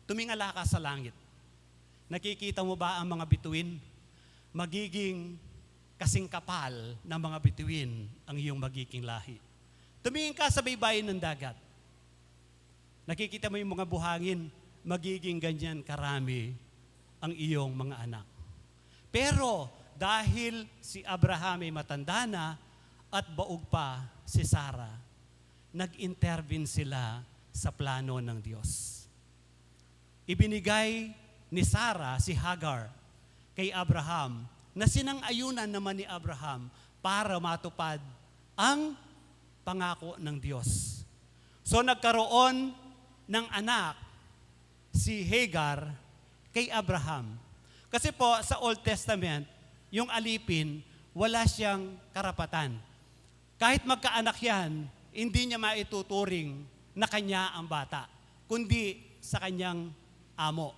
tumingala ka sa langit. Nakikita mo ba ang mga bituin? Magiging kasing kapal ng mga bituin ang iyong magiging lahi. Tumingin ka sa baybayin ng dagat. Nakikita mo yung mga buhangin, magiging ganyan karami ang iyong mga anak. Pero dahil si Abraham ay matanda na at baog pa si Sarah, nag-intervene sila sa plano ng Diyos. Ibinigay ni Sarah si Hagar kay Abraham na sinang-ayunan naman ni Abraham para matupad ang pangako ng Diyos. So nagkaroon ng anak si Hagar kay Abraham. Kasi po sa Old Testament, yung alipin, wala siyang karapatan. Kahit magkaanak yan, hindi niya maituturing na kanya ang bata, kundi sa kanyang amo.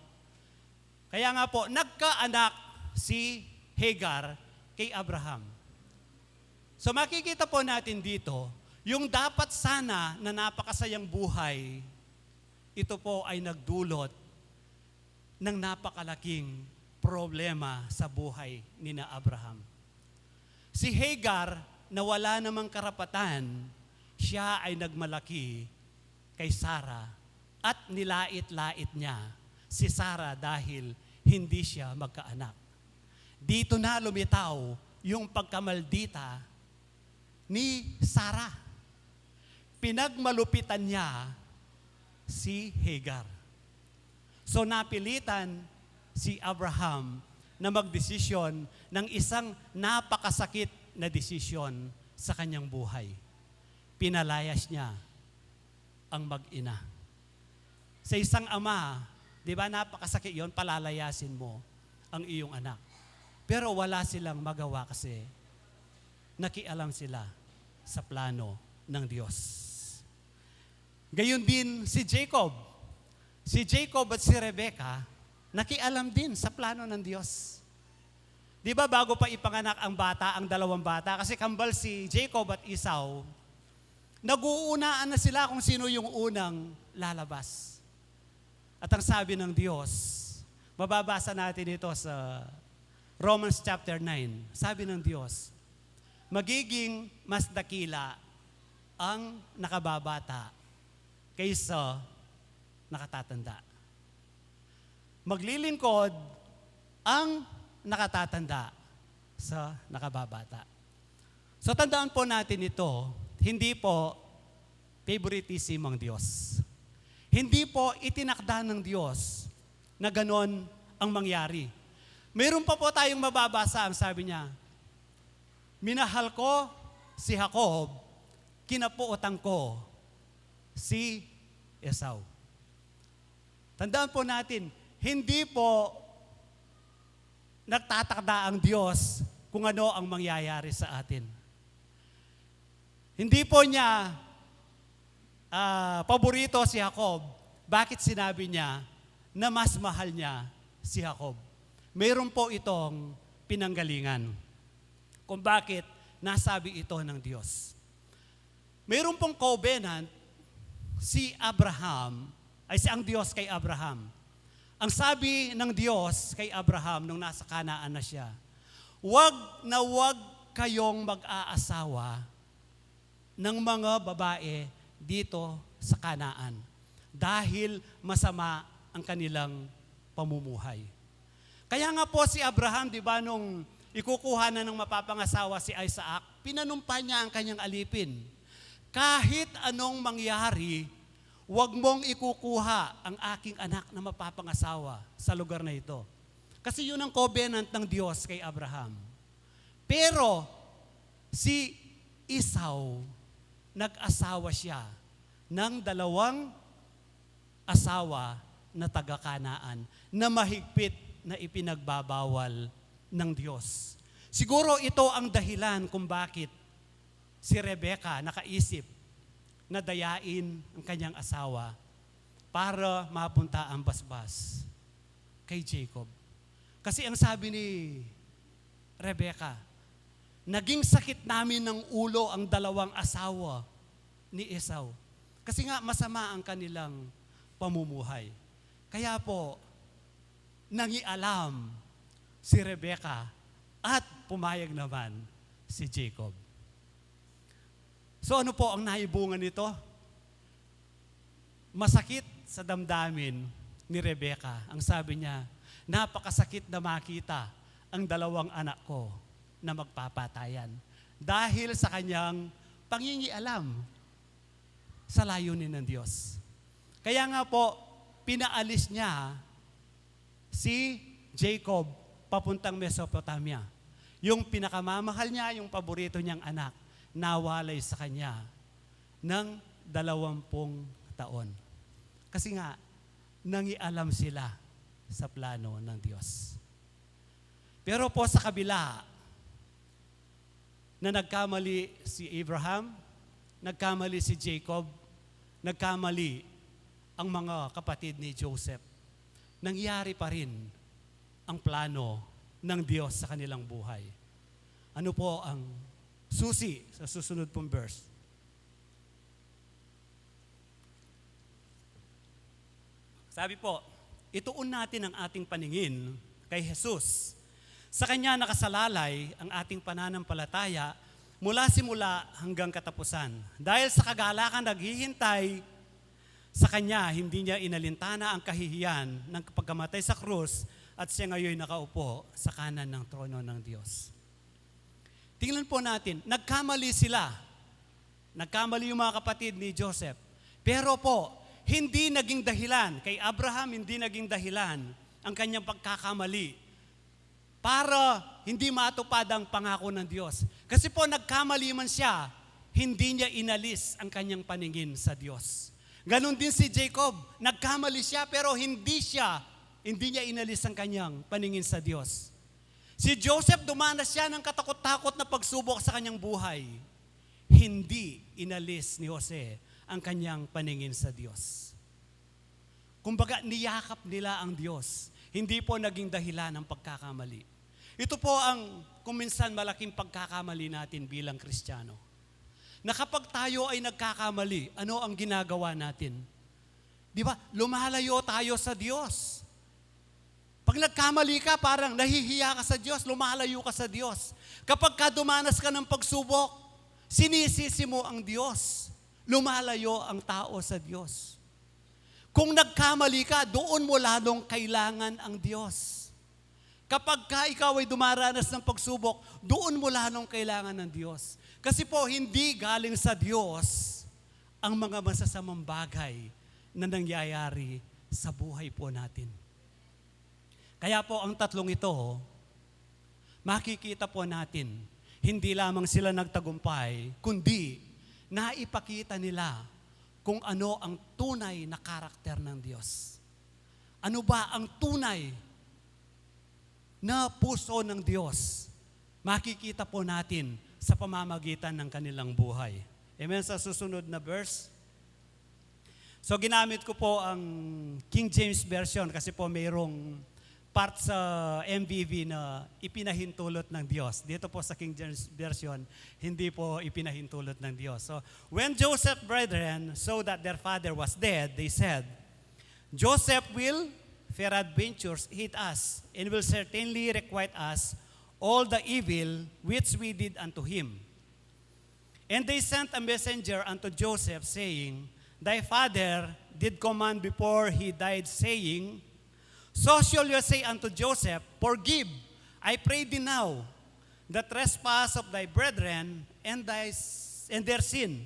Kaya nga po, nagkaanak si Hagar kay Abraham. So makikita po natin dito, yung dapat sana na napakasayang buhay, ito po ay nagdulot ng napakalaking problema sa buhay ni na Abraham. Si Hagar, na wala namang karapatan, siya ay nagmalaki kay Sarah at nilait-lait niya si Sarah dahil hindi siya magkaanak. Dito na lumitaw yung pagkamaldita ni Sarah. Pinagmalupitan niya si Hagar. So napilitan si Abraham na magdesisyon ng isang napakasakit na desisyon sa kanyang buhay. Pinalayas niya ang mag-ina. Sa isang ama, di ba napakasakit yon, palalayasin mo ang iyong anak. Pero wala silang magawa kasi nakialam sila sa plano ng Diyos. Gayon din si Jacob. Si Jacob at si Rebecca, nakialam din sa plano ng Diyos. Di ba bago pa ipanganak ang bata, ang dalawang bata, kasi kambal si Jacob at Esau, nag-uunaan na sila kung sino yung unang lalabas. At ang sabi ng Diyos, mababasa natin ito sa Romans chapter 9. Sabi ng Diyos, magiging mas dakila ang nakababata kaysa nakatatanda. Maglilingkod ang nakatatanda sa nakababata. So tandaan po natin ito, hindi po favoritism ang Diyos. Hindi po itinakda ng Diyos na ganon ang mangyari. Meron pa po tayong mababasa, ang sabi niya, minahal ko si Jacob, kinapuotan ko si Esau. Tandaan po natin, hindi po nagtatakda ang Diyos kung ano ang mangyayari sa atin. Hindi po niya paborito si Jacob. Bakit sinabi niya na mas mahal niya si Jacob? Mayroon po itong pinanggalingan kung bakit nasabi ito ng Diyos. Mayroon pong covenant si ang Diyos kay Abraham. Ang sabi ng Diyos kay Abraham nung nasa Kanaan na siya, wag kayong mag-aasawa ng mga babae dito sa Kanaan dahil masama ang kanilang pamumuhay. Kaya nga po si Abraham, di ba, nung ikukuha na ng mapapangasawa si Isaac, pinanumpa niya ang kanyang alipin. kahit anong mangyari, huwag mong ikukuha ang aking anak na mapapangasawa sa lugar na ito. Kasi yun ang covenant ng Diyos kay Abraham. Pero si Esau, nag-asawa siya ng 2 asawa na taga-Kanaan na mahigpit na ipinagbabawal ng Diyos. Siguro ito ang dahilan kung bakit si Rebecca nakaisip na dayain ang kanyang asawa para mapunta ang basbas kay Jacob. Kasi ang sabi ni Rebecca, naging sakit namin ng ulo ang 2 asawa ni Esau. Kasi nga masama ang kanilang pamumuhay. Kaya po, nangialam si Rebecca at pumayag naman si Jacob. So ano po ang naibunga nito? Masakit sa damdamin ni Rebecca. Ang sabi niya, napakasakit na makita ang 2 anak ko na magpapatayan dahil sa kanyang pangingialam sa layunin ng Diyos. Kaya nga po, pinaalis niya si Jacob papuntang Mesopotamia. Yung pinakamamahal niya, yung paborito niyang anak, nawalay sa kanya ng 20 taon. Kasi nga, nangialam sila sa plano ng Diyos. Pero po sa kabila, na nagkamali si Abraham, nagkamali si Jacob, nagkamali ang mga kapatid ni Joseph, nangyari pa rin ang plano ng Diyos sa kanilang buhay. Ano po ang susi sa susunod pong verse? Sabi po, ituon natin ang ating paningin kay Jesus. Sa Kanya nakasalalay ang ating pananampalataya mula simula hanggang katapusan. Dahil sa kagalakan naghihintay sa Kanya, hindi Niya inalintana ang kahihiyan ng pagkamatay sa krus at siya ngayon nakaupo sa kanan ng trono ng Diyos. Tingnan po natin, nagkamali sila. Nagkamali yung mga kapatid ni Joseph. Pero po, hindi naging dahilan, kay Abraham hindi naging dahilan ang kanyang pagkakamali para hindi matupad ang pangako ng Diyos. Kasi po nagkamali man siya, hindi niya inalis ang kanyang paningin sa Diyos. Ganon din si Jacob, nagkamali siya pero hindi niya inalis ang kanyang paningin sa Diyos. Si Joseph, dumanas siya ng katakot-takot na pagsubok sa kanyang buhay. Hindi inalis ni Jose ang kanyang paningin sa Diyos. Kumbaga, niyakap nila ang Diyos. Hindi po naging dahilan ng pagkakamali. Ito po ang kuminsan malaking pagkakamali natin bilang Kristiyano. Na kapag tayo ay nagkakamali, ano ang ginagawa natin? Di ba? Lumalayo tayo sa Diyos. Pag nagkamali ka, parang nahihiya ka sa Diyos, lumalayo ka sa Diyos. Kapag ka dumanas ka ng pagsubok, sinisisi mo ang Diyos. Lumalayo ang tao sa Diyos. Kung nagkamali ka, doon mo lalong kailangan ang Diyos. Kapag ka ikaw ay dumaranas ng pagsubok, doon mo lalong kailangan ng Diyos. Kasi po, hindi galing sa Diyos ang mga masasamang bagay na nangyayari sa buhay po natin. Kaya po ang tatlong ito, makikita po natin, hindi lamang sila nagtagumpay, kundi naipakita nila kung ano ang tunay na karakter ng Diyos. Ano ba ang tunay na puso ng Diyos? Makikita po natin sa pamamagitan ng kanilang buhay. Amen. Sa susunod na verse. So ginamit ko po ang King James Version kasi po mayroong part sa MVV na ipinahintulot ng Diyos. Dito po sa King James Version, hindi po ipinahintulot ng Diyos. So, when Joseph's brethren saw that their father was dead, they said, Joseph will peradventure hate us, and will certainly requite us all the evil which we did unto him. And they sent a messenger unto Joseph, saying, Thy father did command before he died, saying, So shall you say unto Joseph, Forgive, I pray thee now, the trespass of thy brethren and their sin,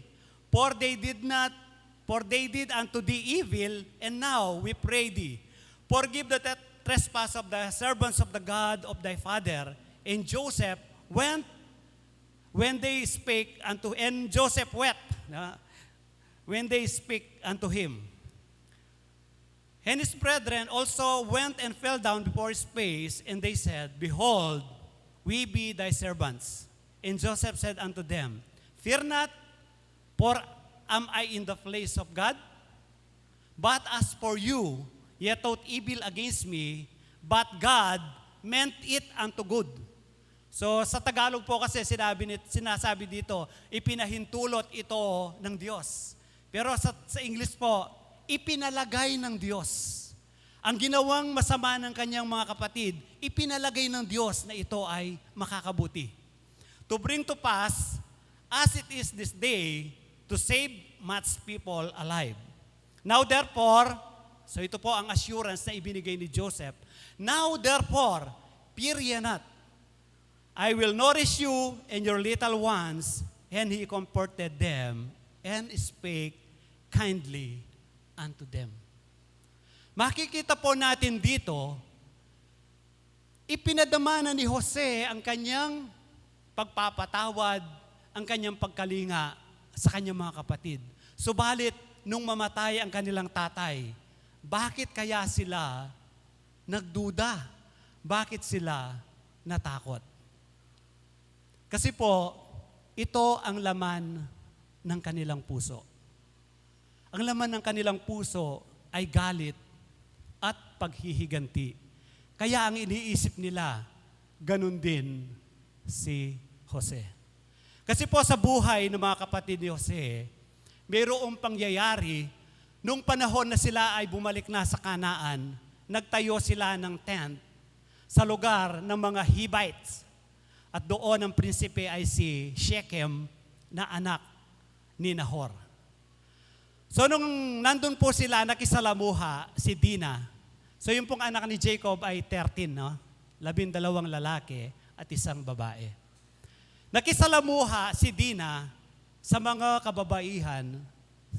For they did unto thee evil, and now we pray thee, forgive the trespass of the servants of the God of thy father. And Joseph went when they spake unto, and Joseph wept when they spake unto him. And his brethren also went and fell down before his face, and they said, Behold, we be thy servants. And Joseph said unto them, Fear not, for am I in the place of God? But as for you, ye thought evil against me, but God meant it unto good. So sa Tagalog po kasi sinasabi dito, ipinahintulot ito ng Diyos. Pero sa English po, ipinalagay ng Diyos. Ang ginawang masama ng kanyang mga kapatid, ipinalagay ng Diyos na ito ay makakabuti. To bring to pass, as it is this day, to save much people alive. Now therefore, so ito po ang assurance na ibinigay ni Joseph. Now therefore, fear ye not. I will nourish you and your little ones. And he comforted them and spake kindly unto them. Makikita po natin dito, ipinadama na ni Jose ang kanyang pagpapatawad, ang kanyang pagkalinga sa kanyang mga kapatid. Subalit, nung mamatay ang kanilang tatay, bakit kaya sila nagduda? Bakit sila natakot? Kasi po, ito ang laman ng kanilang puso. Ang laman ng kanilang puso ay galit at paghihiganti. Kaya ang iniisip nila, ganun din si Jose. Kasi po sa buhay ng mga kapatid ni Jose, mayroong pangyayari, nung panahon na sila ay bumalik na sa Kanaan, nagtayo sila ng tent sa lugar ng mga Hivites. At doon ang prinsipe ay si Shechem na anak ni Nahor. So nung nandun po sila, nakisalamuha si Dina. So yung pong anak ni Jacob ay 13, no? 12 lalaki at isang babae. Nakisalamuha si Dina sa mga kababaihan,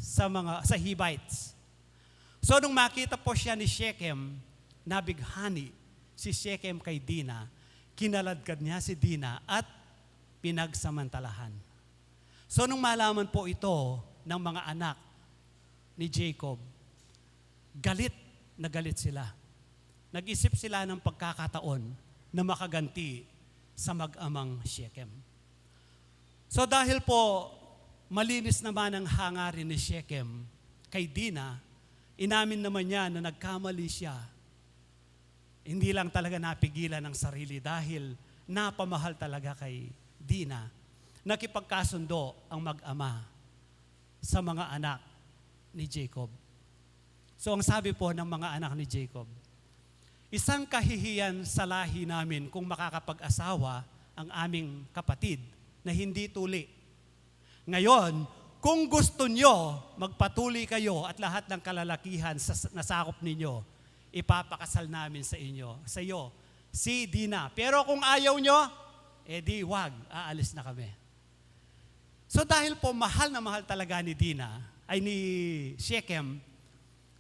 sa Hivites. So nung makita po siya ni Shechem, nabighani si Shechem kay Dina, kinaladkad niya si Dina at pinagsamantalahan. So nung malaman po ito ng mga anak ni Jacob, galit na galit sila. Nag-isip sila ng pagkakataon na makaganti sa mag-amang Shechem. So dahil po malinis naman ang hangarin ni Shechem kay Dina, inamin naman niya na nagkamali siya. Hindi lang talaga napigilan ang sarili dahil napamahal talaga kay Dina. Nakipagkasundo ang mag-ama sa mga anak ni Jacob. So ang sabi po ng mga anak ni Jacob, isang kahihiyan sa lahi namin kung makakapag-asawa ang aming kapatid na hindi tuli. Ngayon, kung gusto nyo, magpatuli kayo at lahat ng kalalakihan sa nasakop ninyo, ipapakasal namin sa inyo, sa iyo, si Dina. Pero kung ayaw nyo, edi wag, aalis na kami. So dahil po mahal na mahal talaga ni Dina, ay ni Shechem,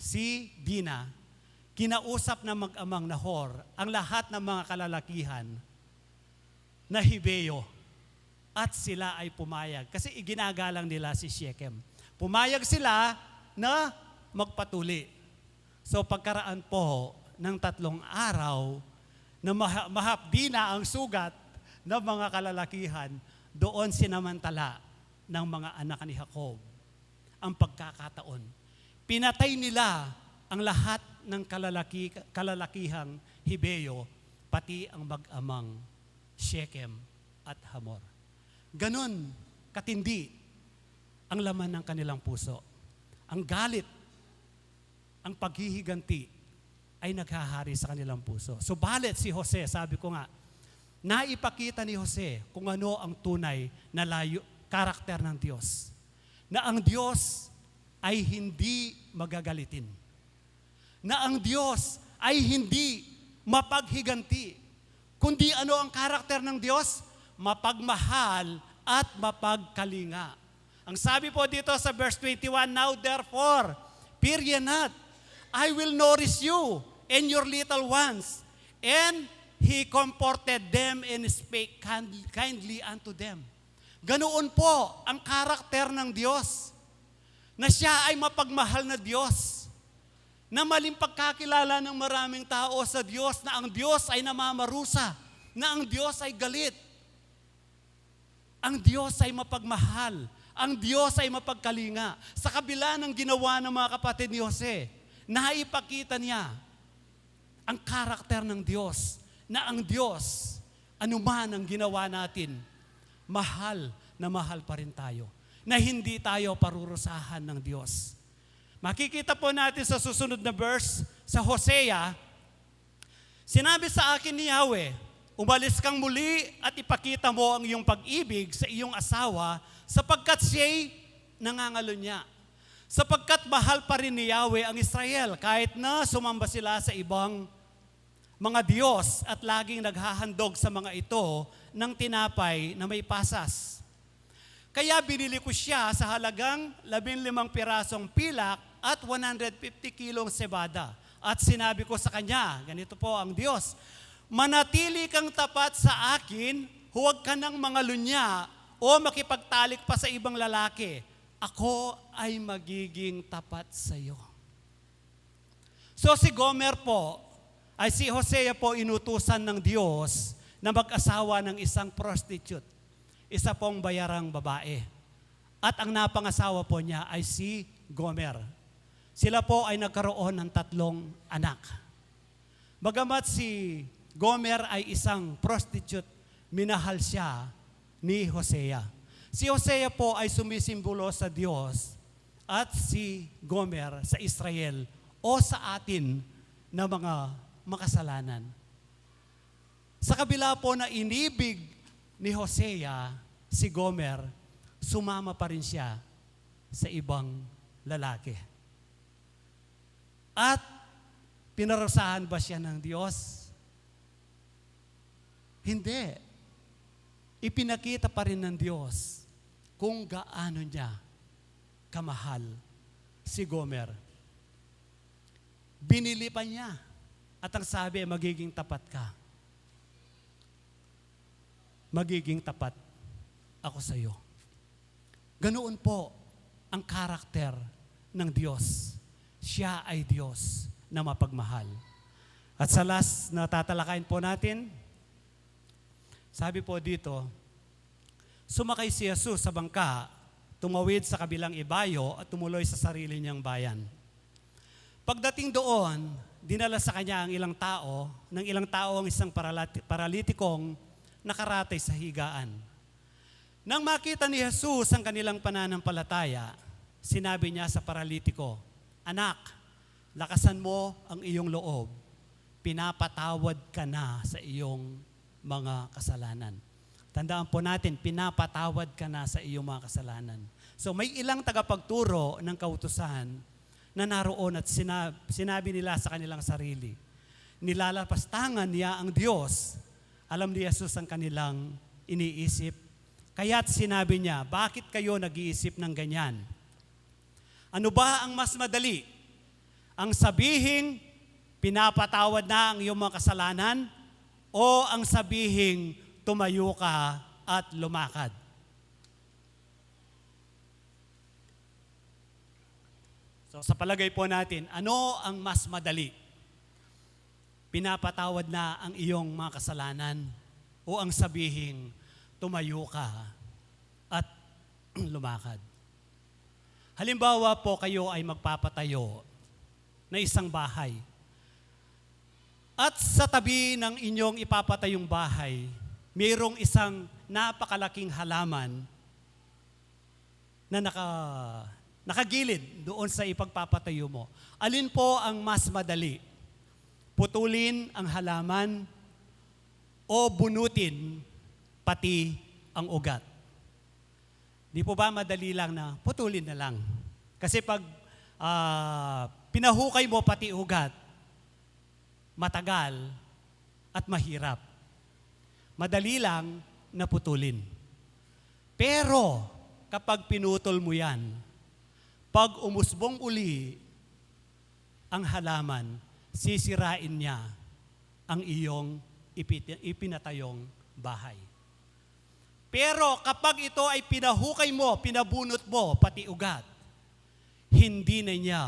si Dina, kinausap na mag-amang Nahor ang lahat ng mga kalalakihan na Hibeo at sila ay pumayag. Kasi iginagalang nila si Shechem. Pumayag sila na magpatuli. So pagkaraan po ng 3 araw na mahapdi na ang sugat ng mga kalalakihan, doon sinamantala ng mga anak ni Jacob ang pagkakataon. Pinatay nila ang lahat ng kalalakihang Hibeo, pati ang mag-amang Shechem at Hamor. Ganon katindi ang laman ng kanilang puso. Ang galit, ang paghihiganti ay naghahari sa kanilang puso. Subalit si Jose, sabi ko nga, naipakita ni Jose kung ano ang tunay na karakter ng Diyos. Na ang Diyos ay hindi magagalitin. Na ang Diyos ay hindi mapaghiganti. Kundi ano ang karakter ng Diyos? Mapagmahal at mapagkalinga. Ang sabi po dito sa verse 21, "Now therefore, fear ye not, I will nourish you and your little ones." And he comforted them and spake kindly unto them. Ganoon po ang karakter ng Diyos, na siya ay mapagmahal na Diyos, na maling pagkakilala ng maraming tao sa Diyos, na ang Diyos ay namamarusa, na ang Diyos ay galit. Ang Diyos ay mapagmahal. Ang Diyos ay mapagkalinga. Sa kabila ng ginawa ng mga kapatid ni Jose, naipakita niya ang karakter ng Diyos, na ang Diyos, anuman ang ginawa natin, mahal na mahal pa rin tayo, na hindi tayo parurusahan ng Diyos. Makikita po natin sa susunod na verse, sa Hosea, sinabi sa akin ni Yahweh, "Umalis kang muli at ipakita mo ang iyong pag-ibig sa iyong asawa, sapagkat siya'y nangangalo niya. Sapagkat mahal pa rin ni Yahweh ang Israel, kahit na sumamba sila sa ibang mga Diyos at laging naghahandog sa mga ito ng tinapay na may pasas. Kaya binili ko siya sa halagang 15 pirasong pilak at 150 kilong sebada. At sinabi ko sa kanya," ganito po ang Diyos, "Manatili kang tapat sa akin, huwag ka nang mangalunya o makipagtalik pa sa ibang lalaki. Ako ay magiging tapat sa iyo." So si Gomer po, ay si Hosea po inutusan ng Diyos na mag-asawa ng isang prostitute, isa pong bayarang babae. At ang napangasawa po niya ay si Gomer. Sila po ay nagkaroon ng 3 anak. Bagamat si Gomer ay isang prostitute, minahal siya ni Hosea. Si Hosea po ay sumisimbolo sa Diyos at si Gomer sa Israel o sa atin na mga makasalanan. Sa kabila po na inibig ni Hosea si Gomer, sumama pa rin siya sa ibang lalaki. At pinarusahan ba siya ng Diyos? Hindi. Ipinakita pa rin ng Diyos kung gaano niya kamahal si Gomer. Binili pa niya. At ang sabi, magiging tapat ka. Magiging tapat ako sa iyo. Ganoon po ang karakter ng Diyos. Siya ay Diyos na mapagmahal. At sa last na tatalakayin po natin, sabi po dito, sumakay si Jesus sa bangka, tumawid sa kabilang ibayo at tumuloy sa sarili niyang bayan. Pagdating doon, dinala sa kanya ang ilang tao ang isang paralitikong nakaratay sa higaan. Nang makita ni Jesus ang kanilang pananampalataya, sinabi niya sa paralitiko, "Anak, lakasan mo ang iyong loob. Pinapatawad ka na sa iyong mga kasalanan." Tandaan po natin, pinapatawad ka na sa iyong mga kasalanan. So may ilang tagapagturo ng kautusan na naroon at sinabi nila sa kanilang sarili, nilalapastangan niya ang Diyos. Alam ni Jesus ang kanilang iniisip. Kaya't sinabi niya, "Bakit kayo nag-iisip ng ganyan? Ano ba ang mas madali? Ang sabihing, pinapatawad na ang iyong mga kasalanan, o ang sabihing, tumayo ka at lumakad?" So sa palagay po natin, ano ang mas madali? Pinapatawad na ang iyong mga kasalanan, o ang sabihing, tumayo ka at lumakad? Halimbawa po kayo ay magpapatayo na isang bahay. At sa tabi ng inyong ipapatayong bahay, mayroong isang napakalaking halaman na nakagilid doon sa ipagpapatayo mo. Alin po ang mas madali? Putulin ang halaman o bunutin pati ang ugat? Di po ba madali lang na putulin na lang? Kasi pag pinahukay mo pati ugat, matagal at mahirap. Madali lang na putulin. Pero kapag pinutol mo yan, pag umusbong uli ang halaman, sisirain niya ang iyong ipinatayong bahay. Pero kapag ito ay pinahukay mo, pinabunot mo, pati ugat, hindi na niya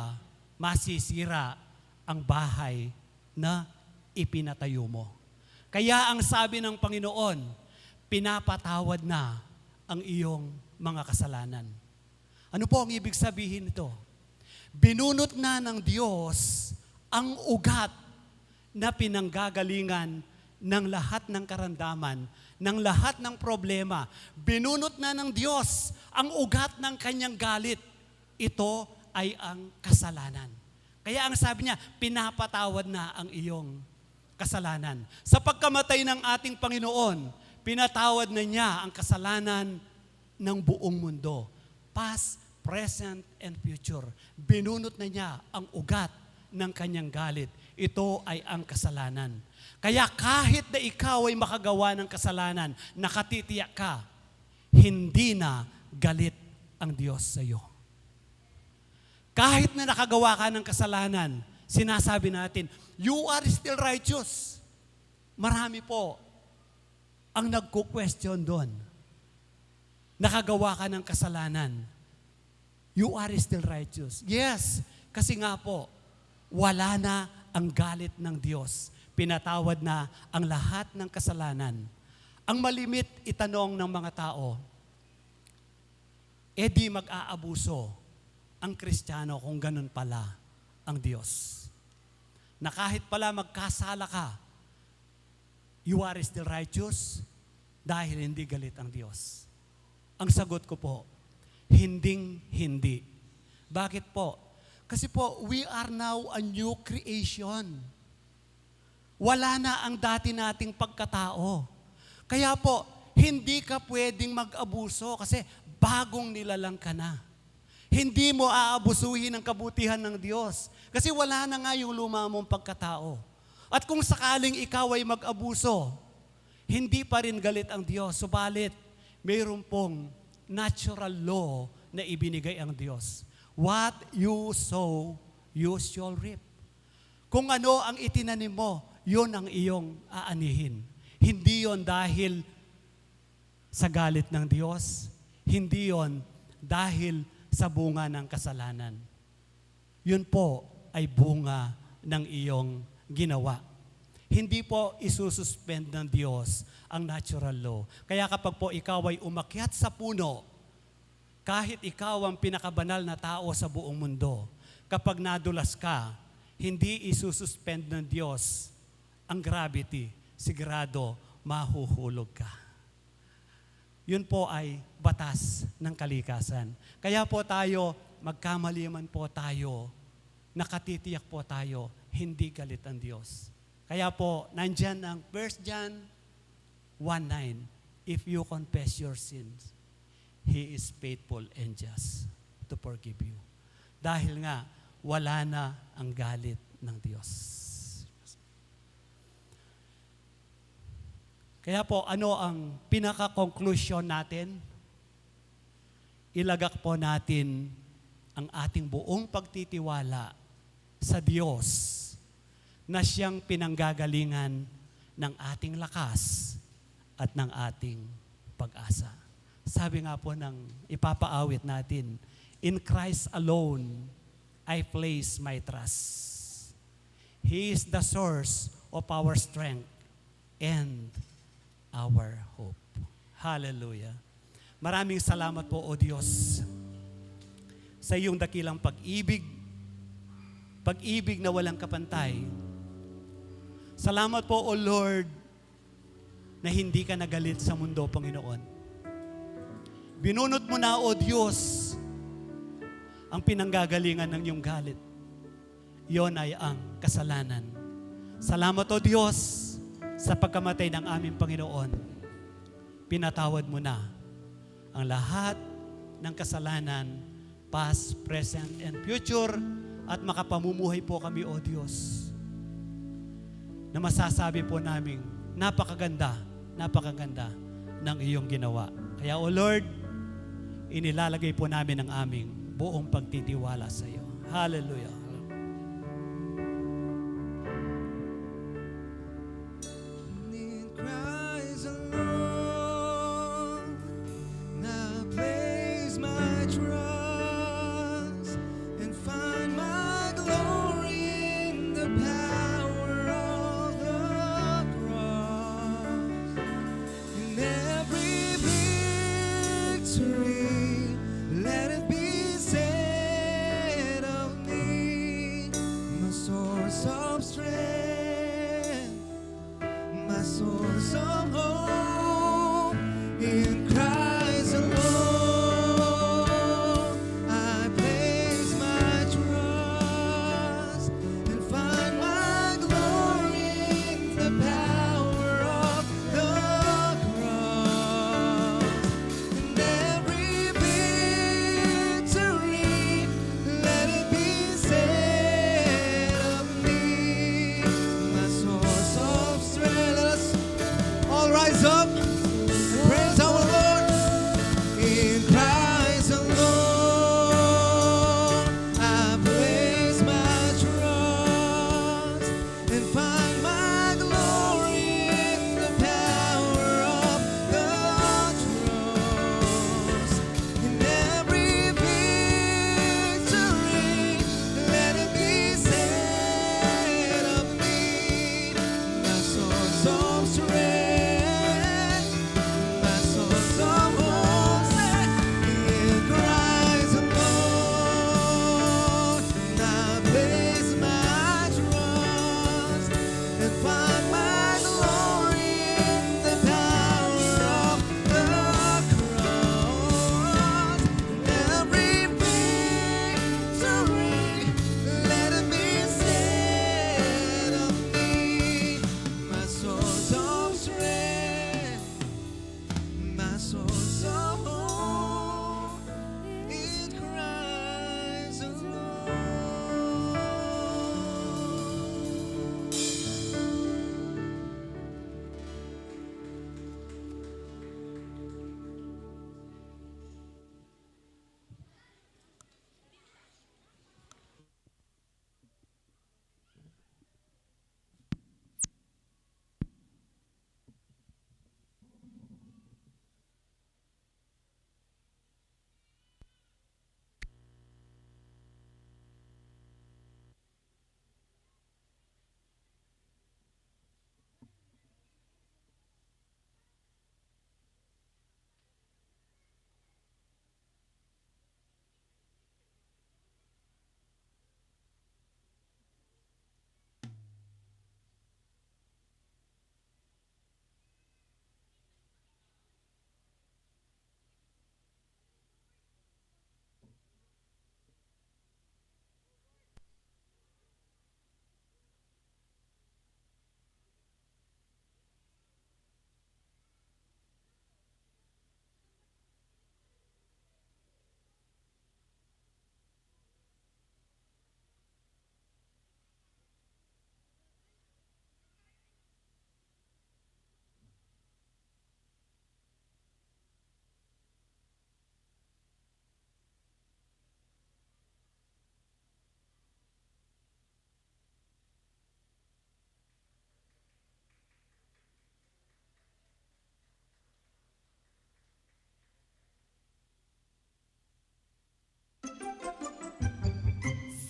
masisira ang bahay na ipinatayo mo. Kaya ang sabi ng Panginoon, pinapatawad na ang iyong mga kasalanan. Ano po ang ibig sabihin nito? Binunot na ng Diyos ang ugat na pinanggagalingan ng lahat ng karamdaman, ng lahat ng problema. Binunot na ng Diyos ang ugat ng kanyang galit. Ito ay ang kasalanan. Kaya ang sabi niya, pinapatawad na ang iyong kasalanan. Sa pagkamatay ng ating Panginoon, pinatawad na niya ang kasalanan ng buong mundo. Past, present, and future. Binunot na niya ang ugat ng kanyang galit. Ito ay ang kasalanan. Kaya kahit na ikaw ay makagawa ng kasalanan, nakatitiyak ka, hindi na galit ang Diyos sa iyo. Kahit na nakagawa ka ng kasalanan, sinasabi natin, you are still righteous. Marami po ang nagko-question doon. Nakagawa ka ng kasalanan, you are still righteous. Yes, kasi nga po, wala na ang galit ng Diyos. Pinatawad na ang lahat ng kasalanan. Ang malimit itanong ng mga tao, di mag-aabuso ang Kristiyano kung ganun pala ang Diyos. Na kahit pala magkasala ka, you are still righteous dahil hindi galit ang Diyos. Ang sagot ko po, hindi. Bakit po? Kasi po, we are now a new creation. Wala na ang dati nating pagkatao. Kaya po, hindi ka pwedeng mag-abuso kasi bagong nilalang ka na. Hindi mo aabusuhin ang kabutihan ng Diyos kasi wala na nga yung luma mong pagkatao. At kung sakaling ikaw ay mag-abuso, hindi pa rin galit ang Diyos. Subalit, mayroon pong natural law na ibinigay ang Diyos. What you sow, you shall reap. Kung ano ang itinanim mo, yun ang iyong aanihin. Hindi yon dahil sa galit ng Diyos. Hindi yon dahil sa bunga ng kasalanan. Yun po ay bunga ng iyong ginawa. Hindi po isususpend ng Diyos ang natural law. Kaya kapag po ikaw ay umakyat sa puno, kahit ikaw ang pinakabanal na tao sa buong mundo, kapag nadulas ka, hindi isususpend ng Diyos ang gravity. Sigurado, mahuhulog ka. Yun po ay batas ng kalikasan. Kaya po tayo, magkamali man po tayo, nakatitiyak po tayo, hindi galit ang Diyos. Kaya po, nandyan ang 1 John 1:9, if you confess your sins, He is faithful and just to forgive you. Dahil nga, wala na ang galit ng Diyos. Kaya po, ano ang pinaka-conclusion natin? Ilagak po natin ang ating buong pagtitiwala sa Diyos na siyang pinanggagalingan ng ating lakas at ng ating pag-asa. Sabi nga po ng ipapaawit natin, in Christ alone, I place my trust. He is the source of our strength and our hope. Hallelujah. Maraming salamat po, O Diyos, sa iyong dakilang pag-ibig, pag-ibig na walang kapantay. Salamat po, O Lord, na hindi ka nagalit sa mundo, Panginoon. Binunot mo na, O Diyos, ang pinanggagalingan ng iyong galit. Iyon ay ang kasalanan. Salamat, O Diyos, sa pagkamatay ng aming Panginoon. Pinatawad mo na ang lahat ng kasalanan, past, present, and future, at makapamumuhay po kami, O Diyos, na masasabi po namin, napakaganda ng iyong ginawa. Kaya, O Lord, inilalagay po namin ang aming buong pagtitiwala sa iyo. Hallelujah. In Christ alone, I place my trust and find my glory in the power of the cross. In every victory, let it be said of me, my source of strength, my source of hope. In Christ alone, I place my trust and find my glory in the power of the cross. In every victory, let it be said of me, my source of strength. Let us all rise up and praise our Lord. In Christ alone, I place my trust and find my glory in the power of the cross. In every victory, let it be said of me, my source of strength, my source of hope. In Christ alone, I place my trust and find my glory in the power of the cross. In every victory, let it be said of me, my source of strength, my source of hope. In Christ alone.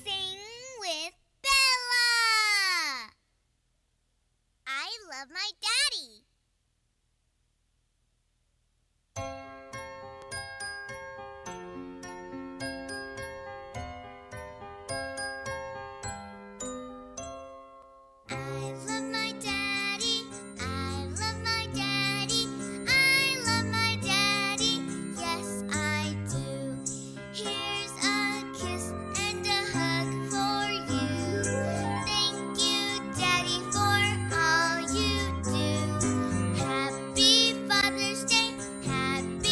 Sing with Bella. I love my daddy. I love my daddy. I love my daddy. I love my daddy. Yes, I do. Here's a kiss and a hug for you. Thank you, Daddy, for all you do. Happy Father's Day. Happy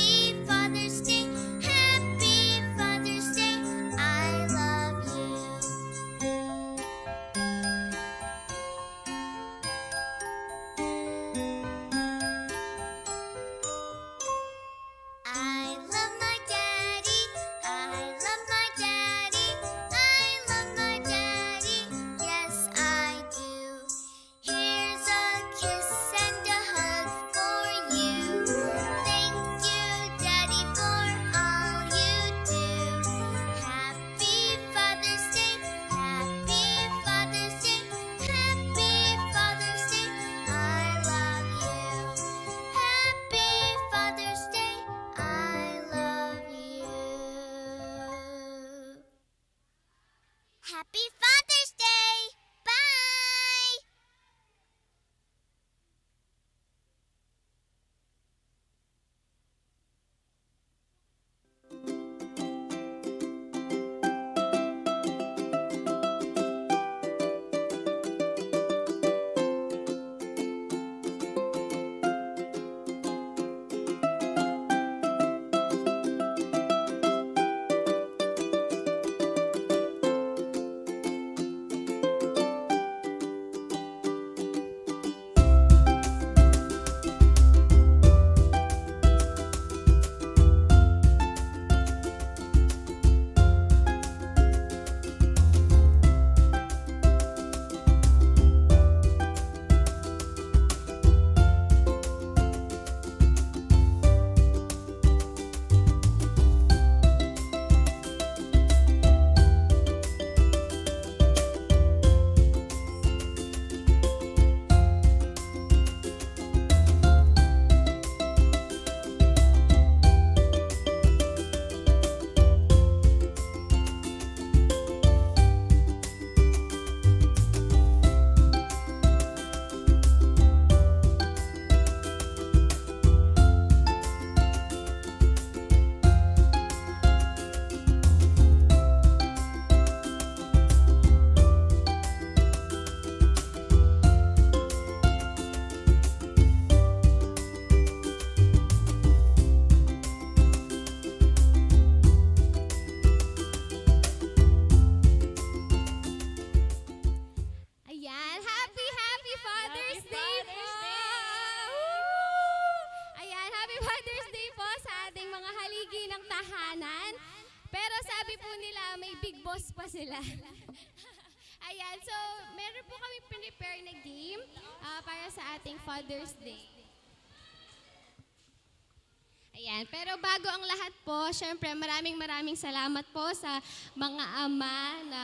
tahanan. Pero sabi po nila, may big boss pa sila. Ayan, so meron po kami prepare na game para sa ating Father's Day. Ayan, pero bago ang lahat po, syempre maraming salamat po sa mga ama na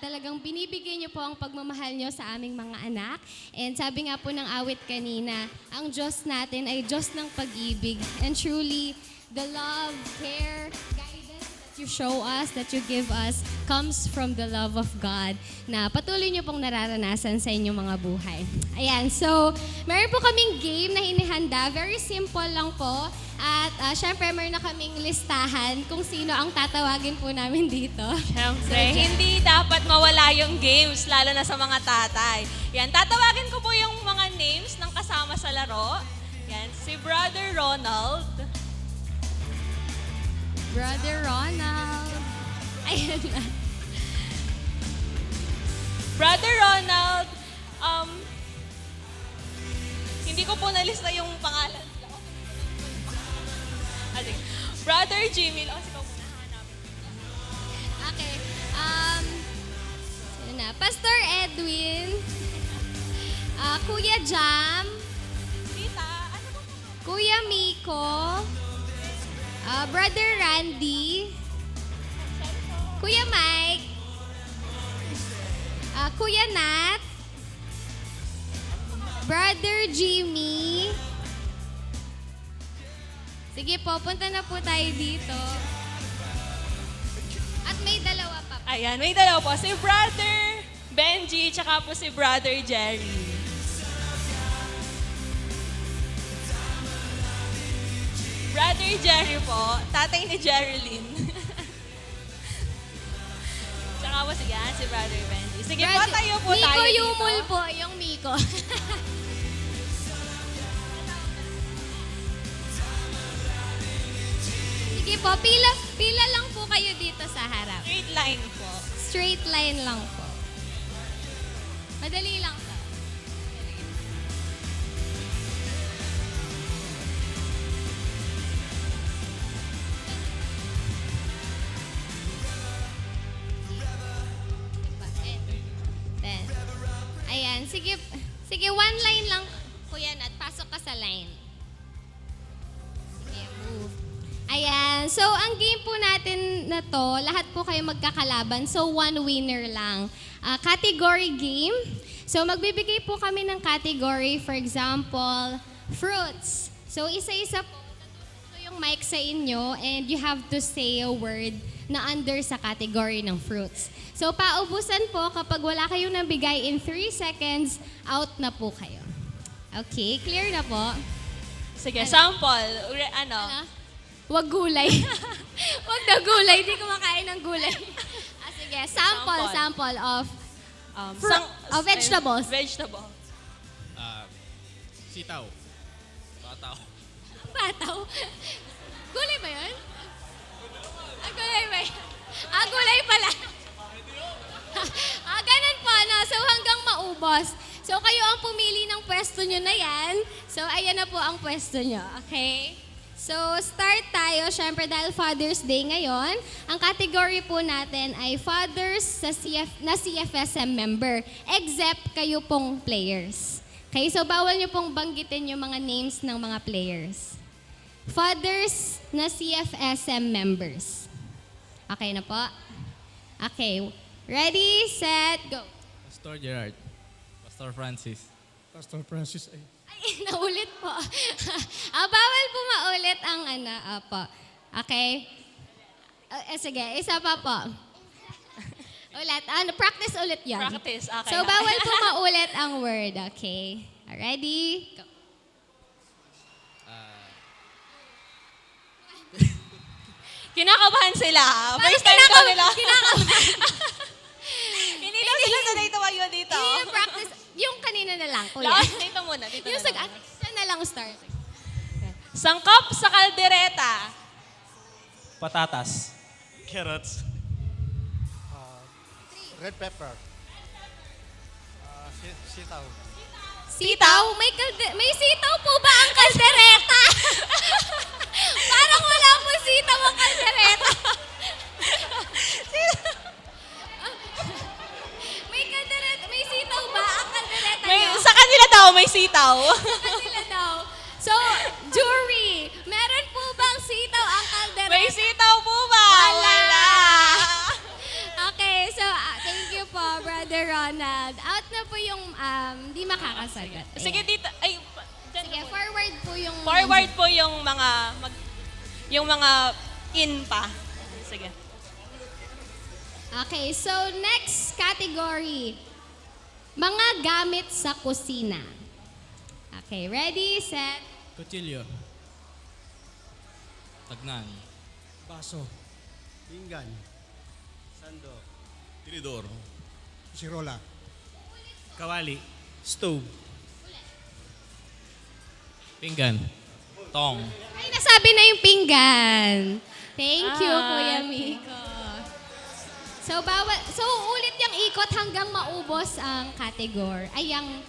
talagang binibigay niyo po ang pagmamahal niyo sa aming mga anak. And sabi nga po ng awit kanina, ang Diyos natin ay Diyos ng pag-ibig. And truly, the love, care, guidance that you show us, that you give us, comes from the love of God na patuloy niyo pong nararanasan sa inyong mga buhay. Ayan, so meron po kaming game na hinihanda. Very simple lang po. At syempre, meron na kaming listahan kung sino ang tatawagin po namin dito. Siyempre, hindi dapat mawala yung games, lalo na sa mga tatay. Yan, tatawagin ko po yung mga names ng kasama sa laro. Yan, si Brother Ronald. Brother Ronald. Ayan na. Brother Ronald, hindi ko po nalista yung pangalan. Brother Jimmy. Sige po, hanapin. Okay. Sino na? Pastor Edwin. Kuya Jam. Tita, ano po? Kuya Miko. Brother Randy. Kuya Mike. Kuya Nat. Brother Jimmy. Sige po, punta na po tayo dito. At may dalawa pa. Ayan, may dalawa po. Si Brother Benji, tsaka po si Brother Jerry. Brother Jerry po, tatay ni Jerilyn. Tsaka po sige, si Brother Benji. Sige po, tayo po Miko tayo dito. Yumul po, yung Miko. Sige po, pila lang po kayo dito sa harap. Straight line po. Straight line lang po. Madali lang po. Then, ayan, sige, one line lang po yan at pasok ka sa line. Sige, move. Ayan. So, ang game po natin na to, lahat po kayo magkakalaban. So, one winner lang. Category game. So, magbibigay po kami ng category. For example, fruits. So, isa-isa po. So, yung mic sa inyo and you have to say a word na under sa category ng fruits. So, paubusan po kapag wala kayong nabigay in 3 seconds, out na po kayo. Okay, clear na po? Sige, sample. Ano? Wag gulay. Wag na gulay. Hindi kumakain ng gulay. Sige, sample of vegetables. Vegetable. Sitaw. Pataw. Pataw. Gulay ba yun? Gulay ba yun? Gulay pala. Ganun po, no? So, hanggang maubos. So, kayo ang pumili ng pwesto nyo na yan. So, ayan na po ang pwesto nyo. Okay? So, start tayo. Siyempre, dahil Father's Day ngayon, ang category po natin ay fathers na CFSM member, except kayo pong players. Okay? So, bawal nyo pong banggitin yung mga names ng mga players. Fathers na CFSM members. Okay na po? Okay. Ready, set, go. Pastor Gerard. Pastor Francis. Pastor Francis ay... Ay, naulit po. Bawal po maulit ang po. Okay? Sige, isa pa po. Ulit. Practice ulit yan. Practice, okay. So, bawal po maulit ang word. Okay? Ready? Go. Kinakabahan sila. First time ko nila. Hindi daw sila sanay tumayo dito. Hindi yung practice. Yung kanina na lang, kuya. Last, dito muna. Dito Yung na lang. siya na lang start. Sangkap sa kaldereta. Patatas. Carrots. Red pepper. Sitaw. Sitaw? May sitaw po ba ang kaldereta? Parang wala po sitaw sitaw ang kaldereta. May kaldereta, may sitaw ba ang kaldereta niyo? Sa kanila daw may sitaw. Kanila daw. So, jury, meron po bang sitaw ang kaldereta? May sitaw po ba? Wala. Okay, so thank you po, Brother Ronald. Out na po yung di makakasagot. Sige, Ayan. dito. Ay, dyan Sige, po. forward po yung... Forward po yung mga in pa. Sige. Okay, so next category. Mga gamit sa kusina. Okay, ready, set. Kutsilyo. Tagnan. Baso. Pinggan. Sando. Tinidor. Sirola. Kawali. Stove. Pinggan. Tong. Ay, nasabi na yung pinggan. Thank you, Ah. Kuya Miko. So, ulit yung ikot hanggang maubos ang category. Ay, ang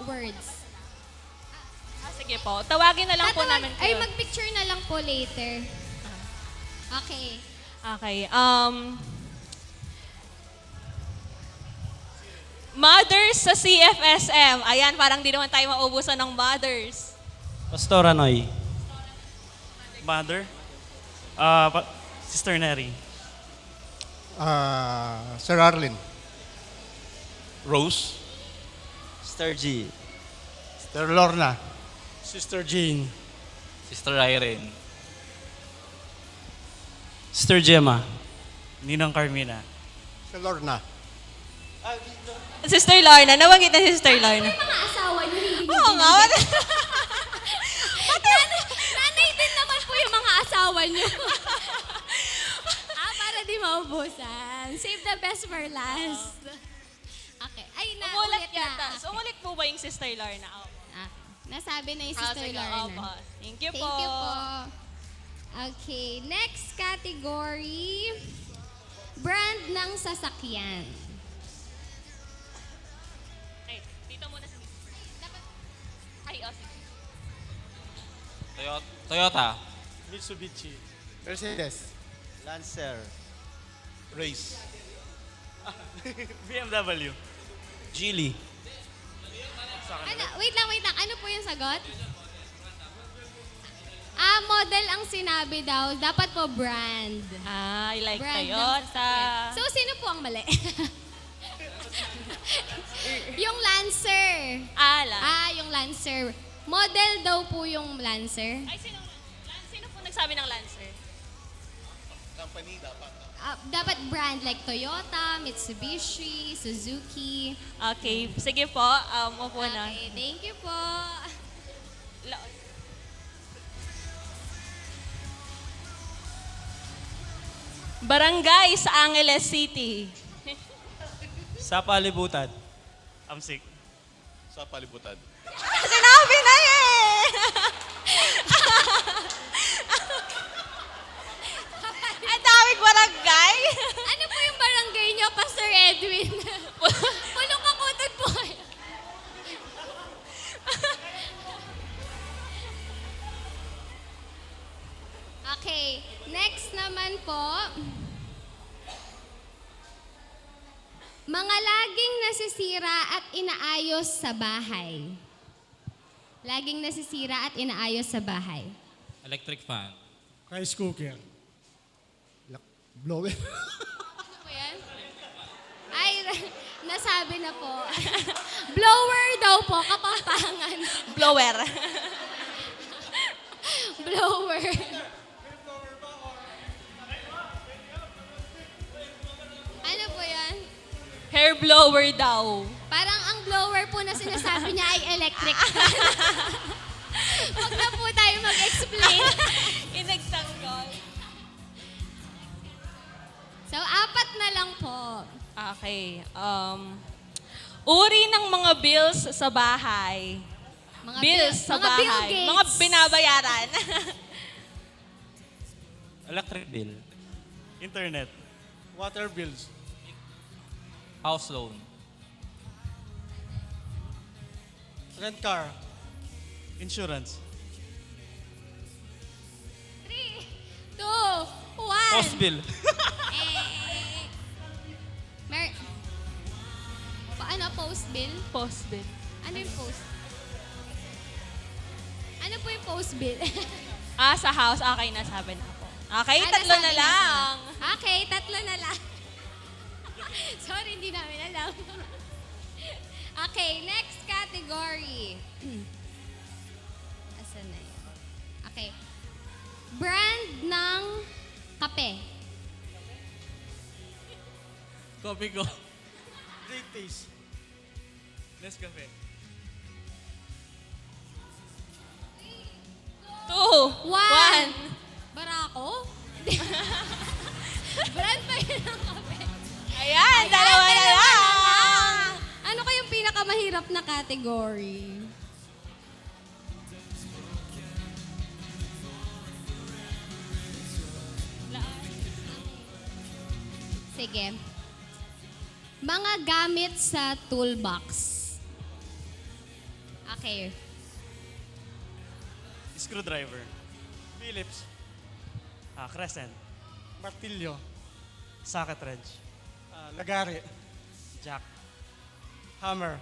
words. Sige po. Tawagin na lang po namin Ay, kayo. mag-picture na lang po later. Okay. Okay. Mothers sa CFSM. Ayan, parang di naman tayo maubusan ng mothers. Pastor Anoy. Mother. Sister Neri. Sir Arlin. Rose. Sister G. Sir Lorna. Sister Jean. Sister Irene. Sister Gemma. Ninang Carmina. Sir Lorna. Sister Lorna. Nabanggit na si Sister Lorna. Mga asawa niyo, hindi niyo Oo nga. Nanay din naman po yung mga asawa niyo. Para di maubusan. Save the best for last. Okay. Ay, Umulit naulit na. yata. So, umulit po ba yung Sister Lorna? Nasabi na yung Sister sige, Lorna. opo. Thank you po. Thank you po. Okay, next category. Brand ng sasakyan. Ay, dito muna sa... Ay, sige. Toyota. Mitsubishi. Mercedes. Lancer. Race. BMW. Geely. Wait lang. Ano po yung sagot? Model ang sinabi daw. Dapat po brand. I like Brand ng Toyota. sasakyan. So, sino po ang mali? Yung Lancer. Yung Lancer. Model daw po yung Lancer. Ay, sino po nagsabi ng Lancer? Company dapat. Dapat brand like Toyota, Mitsubishi, Suzuki. Okay, sige po. Upo na. Okay, thank you po. Barangay sa Angeles City. Sa palibutan. Amsik. Sa palibutan. Sinabi na eh! Ang daming barangay. Ano po yung barangay niyo, Pastor Edwin? Punong kakutan po kayo. Okay, next naman po. Mga laging nasisira at inaayos sa bahay. Laging nasisira at inaayos sa bahay. Electric fan. Rice cooker. Blower. Ano po yan? Ay, nasabi na po. Blower daw po, kapampangan. Blower. Blower. Ano po yan? Hair blower daw. Parang ang blower po na sinasabi niya ay electric. Huwag na po tayo mag-explain. Inagtanggol. So, 4 na lang po. Okay. Uri ng mga bills sa bahay. Mga Bills sa mga Bill bahay. Gates. Mga binabayaran. Electric bill. Internet. Water bills. House loan. Rent car. Insurance. 3, 2, Post bill. Eh, paano post bill? Post bill. Ano yung post? Ano po yung post bill? Sa house. Okay, nasabi na po. Okay, Ah, tatlo na nasabi lang. Okay, tatlo na lang. Sorry, hindi namin alam. Okay, next category. Asan na yun? Okay. Brand ng kape. Copy ko. Great taste. Nescafe. 2, 1. 1. Barako? Brand ba yun ng kape? Ayan, dalawa na lang. Ano kayong pinakamahirap na category? Sige. Mga gamit sa toolbox. Okay. Screwdriver. Phillips. Crescent. Martilyo. Socket wrench. Lagari. Jack. Hammer.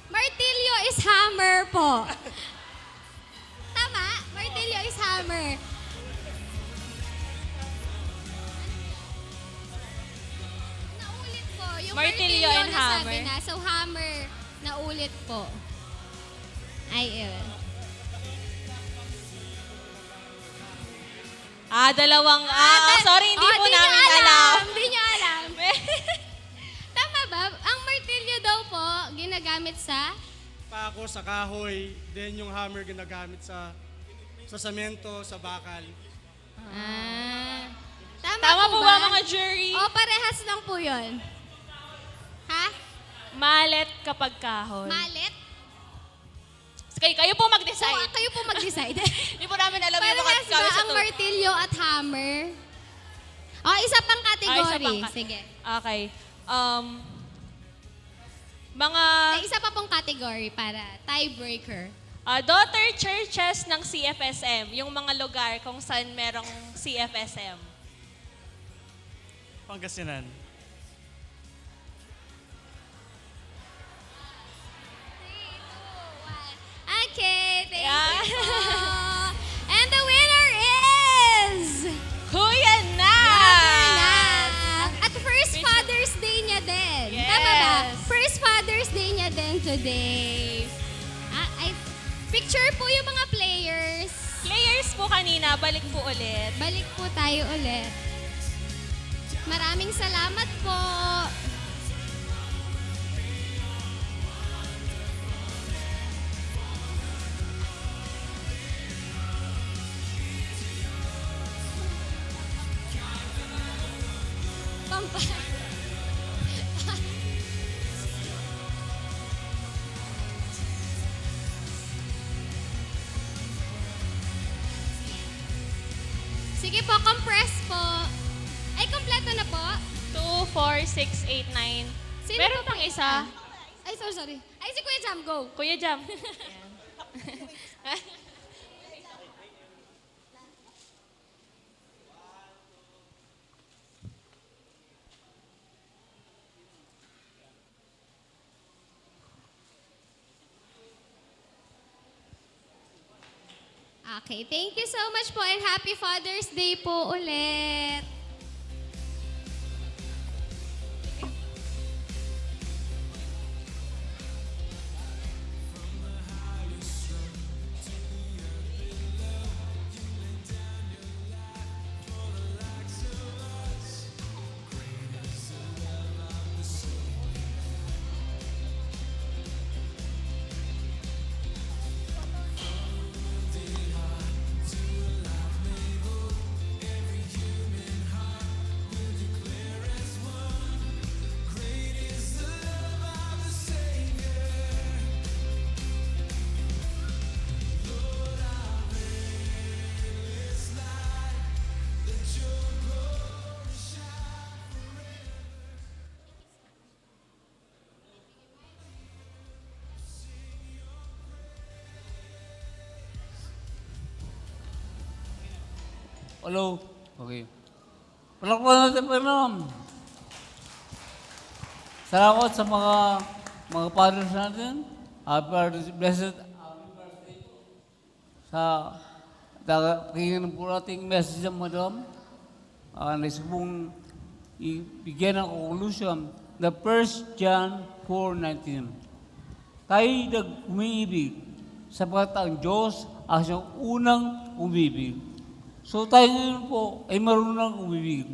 Martilyo is hammer po. Tama? Martilyo is hammer. Naulit po. Yung Martilyo and nasabi hammer. na. So, hammer, naulit po. Ay, yun. Dalawang sorry, hindi po di nyo namin alam. Hindi nyo alam. Tama ba? Ang martilyo daw po, ginagamit sa... Pako sa kahoy, then yung hammer ginagamit sa semento, sa bakal. Tama po ba mga jury? O, parehas lang po yun. Ha? Mallet kapag kahoy. Malit? Kayo po So, mag-decide. kayo po mag-decide. Hindi po namin alam yung mga Parehas ba kahoy sa ang to. martilyo at hammer? O, isa pang category. Sige. Okay. Mga Isa pa pong category para tiebreaker. daughter churches ng CFSM, yung mga lugar kung saan merong CFSM. Pangasinan. Okay, thank Yeah. you po. And the winner is... Kuya Nat! Nat! At first Father's Day niya din. Yes. Tama ba? First Father's Day niya din today. Picture po yung mga players. Players po kanina, balik po ulit. Balik po tayo ulit. Maraming salamat po. Sige po, compress po. Ay, kompleto na po. 2, 4, 6, 8, 9. Sino Meron po pang po? isa. Ay, sorry. Ay, si Kuya Jam, go. Kuya Jam. Okay, thank you so much po and Happy Father's Day po ulit. Hello? Okay. Palakpan natin pa naman. Salamat sa mga fathers natin. Blessed sa pakinggan po nating message ng madam. Nais pong ibigyan ng conclusion na 1 John 4:19. Tayo nag-umiibig sapagkat ang Diyos ang siyang unang umibig. So tayo ngayon po ay marunong umibig.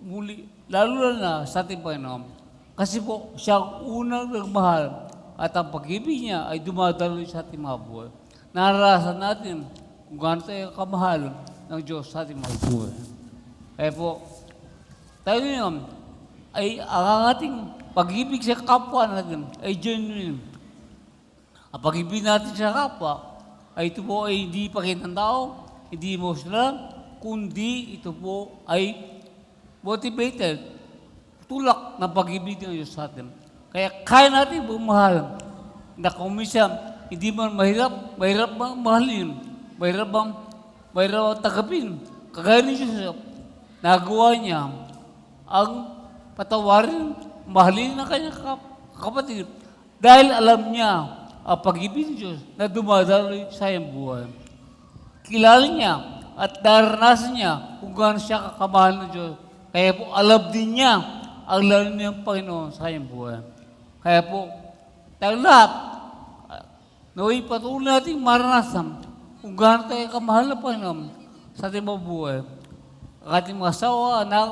Muli, lalo na sa ating Panginoon. Kasi po siya ang unang nagmahal at ang pag-ibig niya ay dumadaloy sa ating mga buhay. Nararasan natin kung gaano tayo kamahal ng Diyos sa ating mga buhay. Kaya po, tayo ngayon ay ang ating pag-ibig sa kapwa natin ay genuine. Ang pag-ibig natin sa kapwa ay ito po ay hindi pakitang tao, hindi emotional, kundi ito po ay motivated, tulak ng pag-ibig ng Diyos sa atin. Kaya kaya natin bumahal na kung minsan hindi man mahirap bang mahalin, mahirap bang tagapin. Kagaya ni Joseph, nagawa niya ang patawarin, mahalin ng kanyang kapatid dahil alam niya ang pag-ibig ng Diyos na dumadaloy sa iyong buhay. Kilala niya at naranasan niya kung gaano siya kakamahal ng Diyos. Kaya po alam din niya ang lalo niyang Panginoon sa iyong buhay. Kaya po, tayo lahat, naway patuloy natin maranasan kung gaano tayo kamahal ng Panginoon sa ating mga buhay. Ang ating mga asawa, anak,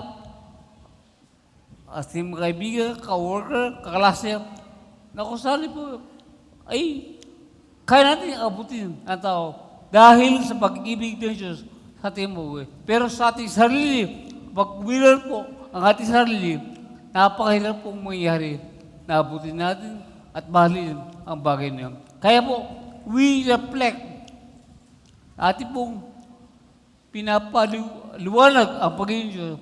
ating mga kaibigan, ka-worker, kaklase, na kung saan po, ay kaya natin abutin ang tao dahil sa pag-ibig ng Diyos sa ating buhay. Pero sa ating sarili, pag umiral po ang ating sarili, napakahirap pong mangyari na abutin natin at mahalin ang bagay na yun. Kaya po, we reflect. Ating pong pinapaliwanag ang Panginoon Diyos.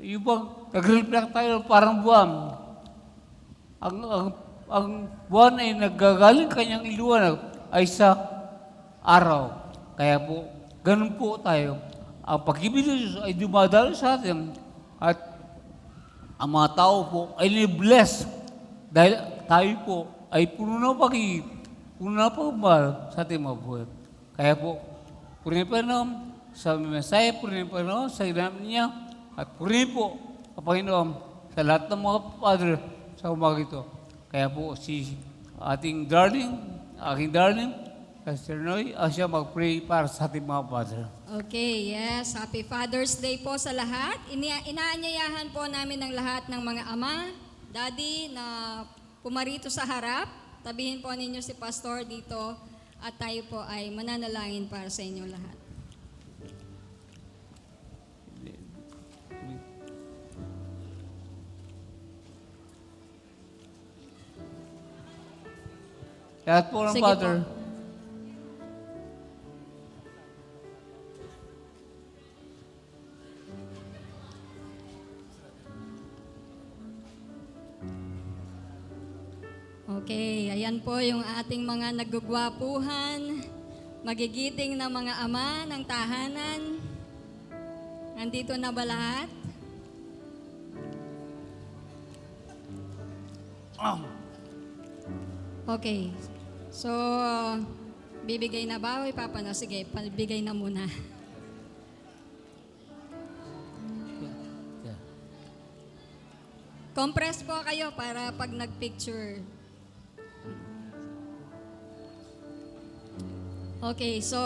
Yung bang nag-reflect tayo parang buwan. Ang buwan ay naggagaling kanyang iliwanag ay sa araw. Kaya po, ganun po tayo. Ang pag-ibig ng Diyos ay dumadalo sa atin at ang mga tao po ay ni-bless dahil tayo po ay puno ng pag-ibig, puno ng pagmahal sa ating mga buhay. Kaya po, purihin pa naman sa Messiah, purihin pa naman sa ginamit niya at purihin po ang Panginoon sa lahat ng mga Father sa umaga ito. Kaya po si ating aking darling, Pastor Noy, siya mag-pray para sa ating mga Father. Okay, yes. Happy Father's Day po sa lahat. Inaanyayahan po namin ng lahat ng mga ama, daddy na pumarito sa harap. Tabihin po ninyo si Pastor dito at tayo po ay mananalangin para sa inyo lahat. Lahat po ng Sige Father. po. Okay, ayan po yung ating mga nagugwapuhan, magigiting na mga ama ng tahanan. Nandito na ba lahat? Okay. So, bibigay na ba o ipapano? Sige, bigay na muna. Compress po kayo para pag nag-picture. Okay, so,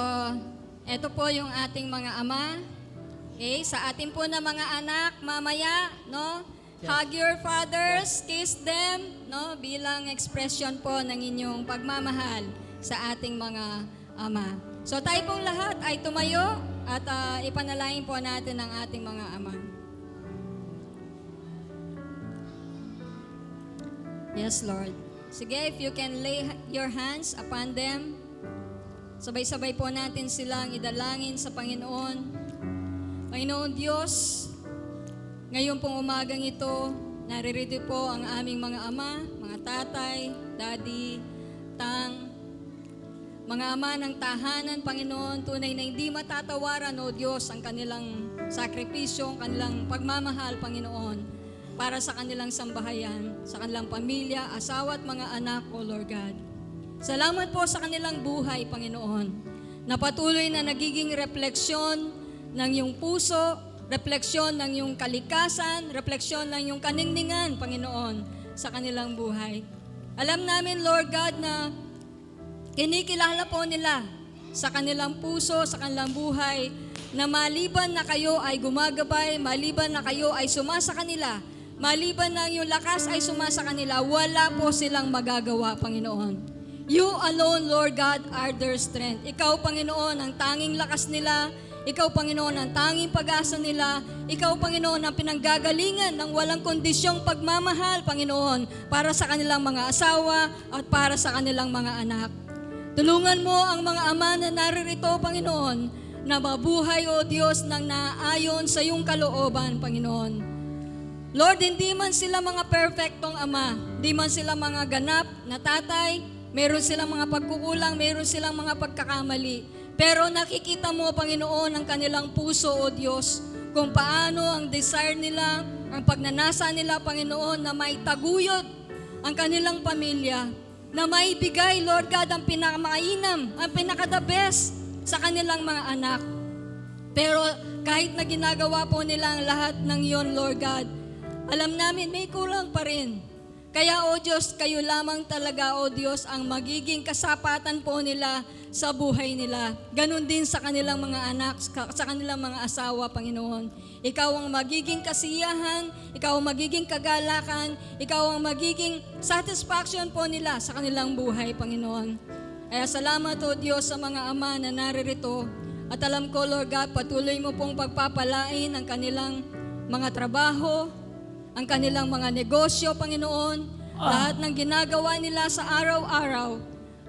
eto po yung ating mga ama. Okay, sa ating po na mga anak, mamaya, no? Hug your fathers, kiss them, no? Bilang expression po ng inyong pagmamahal sa ating mga ama. So tayo pong lahat ay tumayo at ipanalangin po natin ang ating mga ama. Yes, Lord. Sige, if you can lay your hands upon them, sabay-sabay po natin silang idalangin sa Panginoon. Panginoon Diyos, ngayon pong umagang ito, naririto po ang aming mga ama, mga tatay, daddy, tang, mga ama ng tahanan, Panginoon, tunay na hindi matatawaran, O Diyos, ang kanilang sakripisyo, ang kanilang pagmamahal, Panginoon, para sa kanilang sambahayan, sa kanilang pamilya, asawa at mga anak, O Lord God. Salamat po sa kanilang buhay, Panginoon, na patuloy na nagiging refleksyon ng iyong puso, refleksyon ng iyong kalikasan, refleksyon ng iyong kaningningan, Panginoon, sa kanilang buhay. Alam namin, Lord God, na kinikilala po nila sa kanilang puso, sa kanilang buhay, na maliban na kayo ay gumagabay, maliban na kayo ay sumasa kanila, maliban na yung lakas ay sumasa kanila, wala po silang magagawa, Panginoon. You alone, Lord God, are their strength. Ikaw, Panginoon, ang tanging lakas nila. Ikaw, Panginoon, ang tanging pag-asa nila. Ikaw, Panginoon, ang pinanggagalingan ng walang kondisyong pagmamahal, Panginoon, para sa kanilang mga asawa at para sa kanilang mga anak. Tulungan mo ang mga ama na naririto, Panginoon, na mabuhay, O Diyos, ng naayon sa iyong kalooban, Panginoon. Lord, hindi man sila mga perfectong ama, hindi man sila mga ganap na tatay, meron silang mga pagkukulang, meron silang mga pagkakamali. Pero nakikita mo, Panginoon, ang kanilang puso, O Diyos, kung paano ang desire nila, ang pagnanasa nila, Panginoon, na may taguyod ang kanilang pamilya, na may bigay, Lord God, ang pinakamainam, ang pinaka-the best sa kanilang mga anak. Pero kahit na ginagawa po nila ang lahat ng iyon, Lord God, alam namin may kulang pa rin. Kaya, O Diyos, kayo lamang talaga, O Diyos, ang magiging kasapatan po nila sa buhay nila. Ganon din sa kanilang mga anak, sa kanilang mga asawa, Panginoon. Ikaw ang magiging kasiyahan, ikaw ang magiging kagalakan, ikaw ang magiging satisfaction po nila sa kanilang buhay, Panginoon. Kaya salamat, O Diyos, sa mga ama na naririto. At alam ko, Lord God, patuloy mo pong pagpapalain ang kanilang mga trabaho, ang kanilang mga negosyo, Panginoon, lahat ng ginagawa nila sa araw-araw.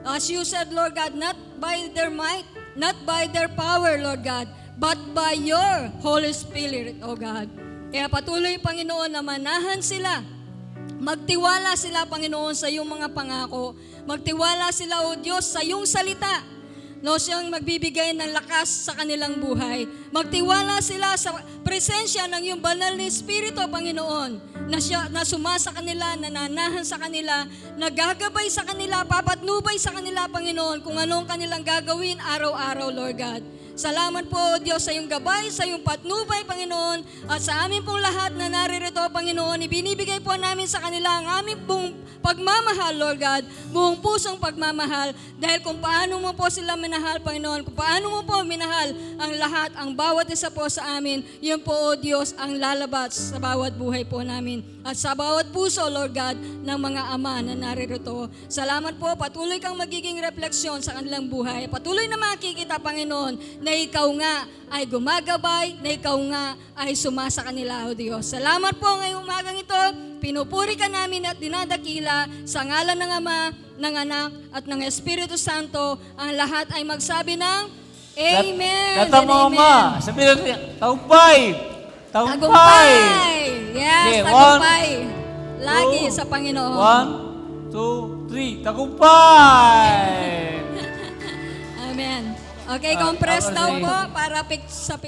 As you said, Lord God, not by their might, not by their power, Lord God, but by your Holy Spirit, O God. Kaya patuloy, Panginoon, na manahan sila. Magtiwala sila, Panginoon, sa iyong mga pangako. Magtiwala sila, O Diyos, sa iyong salita. No, siyang magbibigay ng lakas sa kanilang buhay. Magtiwala sila sa presensya ng iyong banal na Espiritu, Panginoon, na sumasa kanila, nananahan sa kanila, nagagabay sa kanila, papatnubay sa kanila, Panginoon, kung anong kanilang gagawin araw-araw, Lord God. Salamat po, Diyos, sa iyong gabay, sa iyong patnubay, Panginoon, at sa amin pong lahat na naririto, Panginoon, ibinibigay po namin sa kanila ang aming pong pagmamahal, Lord God, buong pusong pagmamahal, dahil kung paano mo po sila minahal, Panginoon, kung paano mo po minahal ang lahat, ang bawat isa po sa amin, yun po, O Diyos, ang lalabas sa bawat buhay po namin, at sa bawat puso, Lord God, ng mga ama na naririto. Salamat po, patuloy kang magiging refleksyon sa kanilang buhay, patuloy na makikita, Panginoon, na ikaw nga ay gumagabay, na ikaw nga ay sumasa kanila, O Diyos. Salamat po ngayong umagang ito. Pinupuri ka namin at dinadakila sa ngalan ng Ama, ng Anak, at ng Espiritu Santo. Ang lahat ay magsabi ng Amen. Kata mo, Ama, sabihin natin, tagumpay! Tagumpay! Yes, Okay, tagumpay. Lagi two, sa Panginoon. 1, 2, 3, tagumpay! Amen. Okay, compress tapos daw ay- po para sa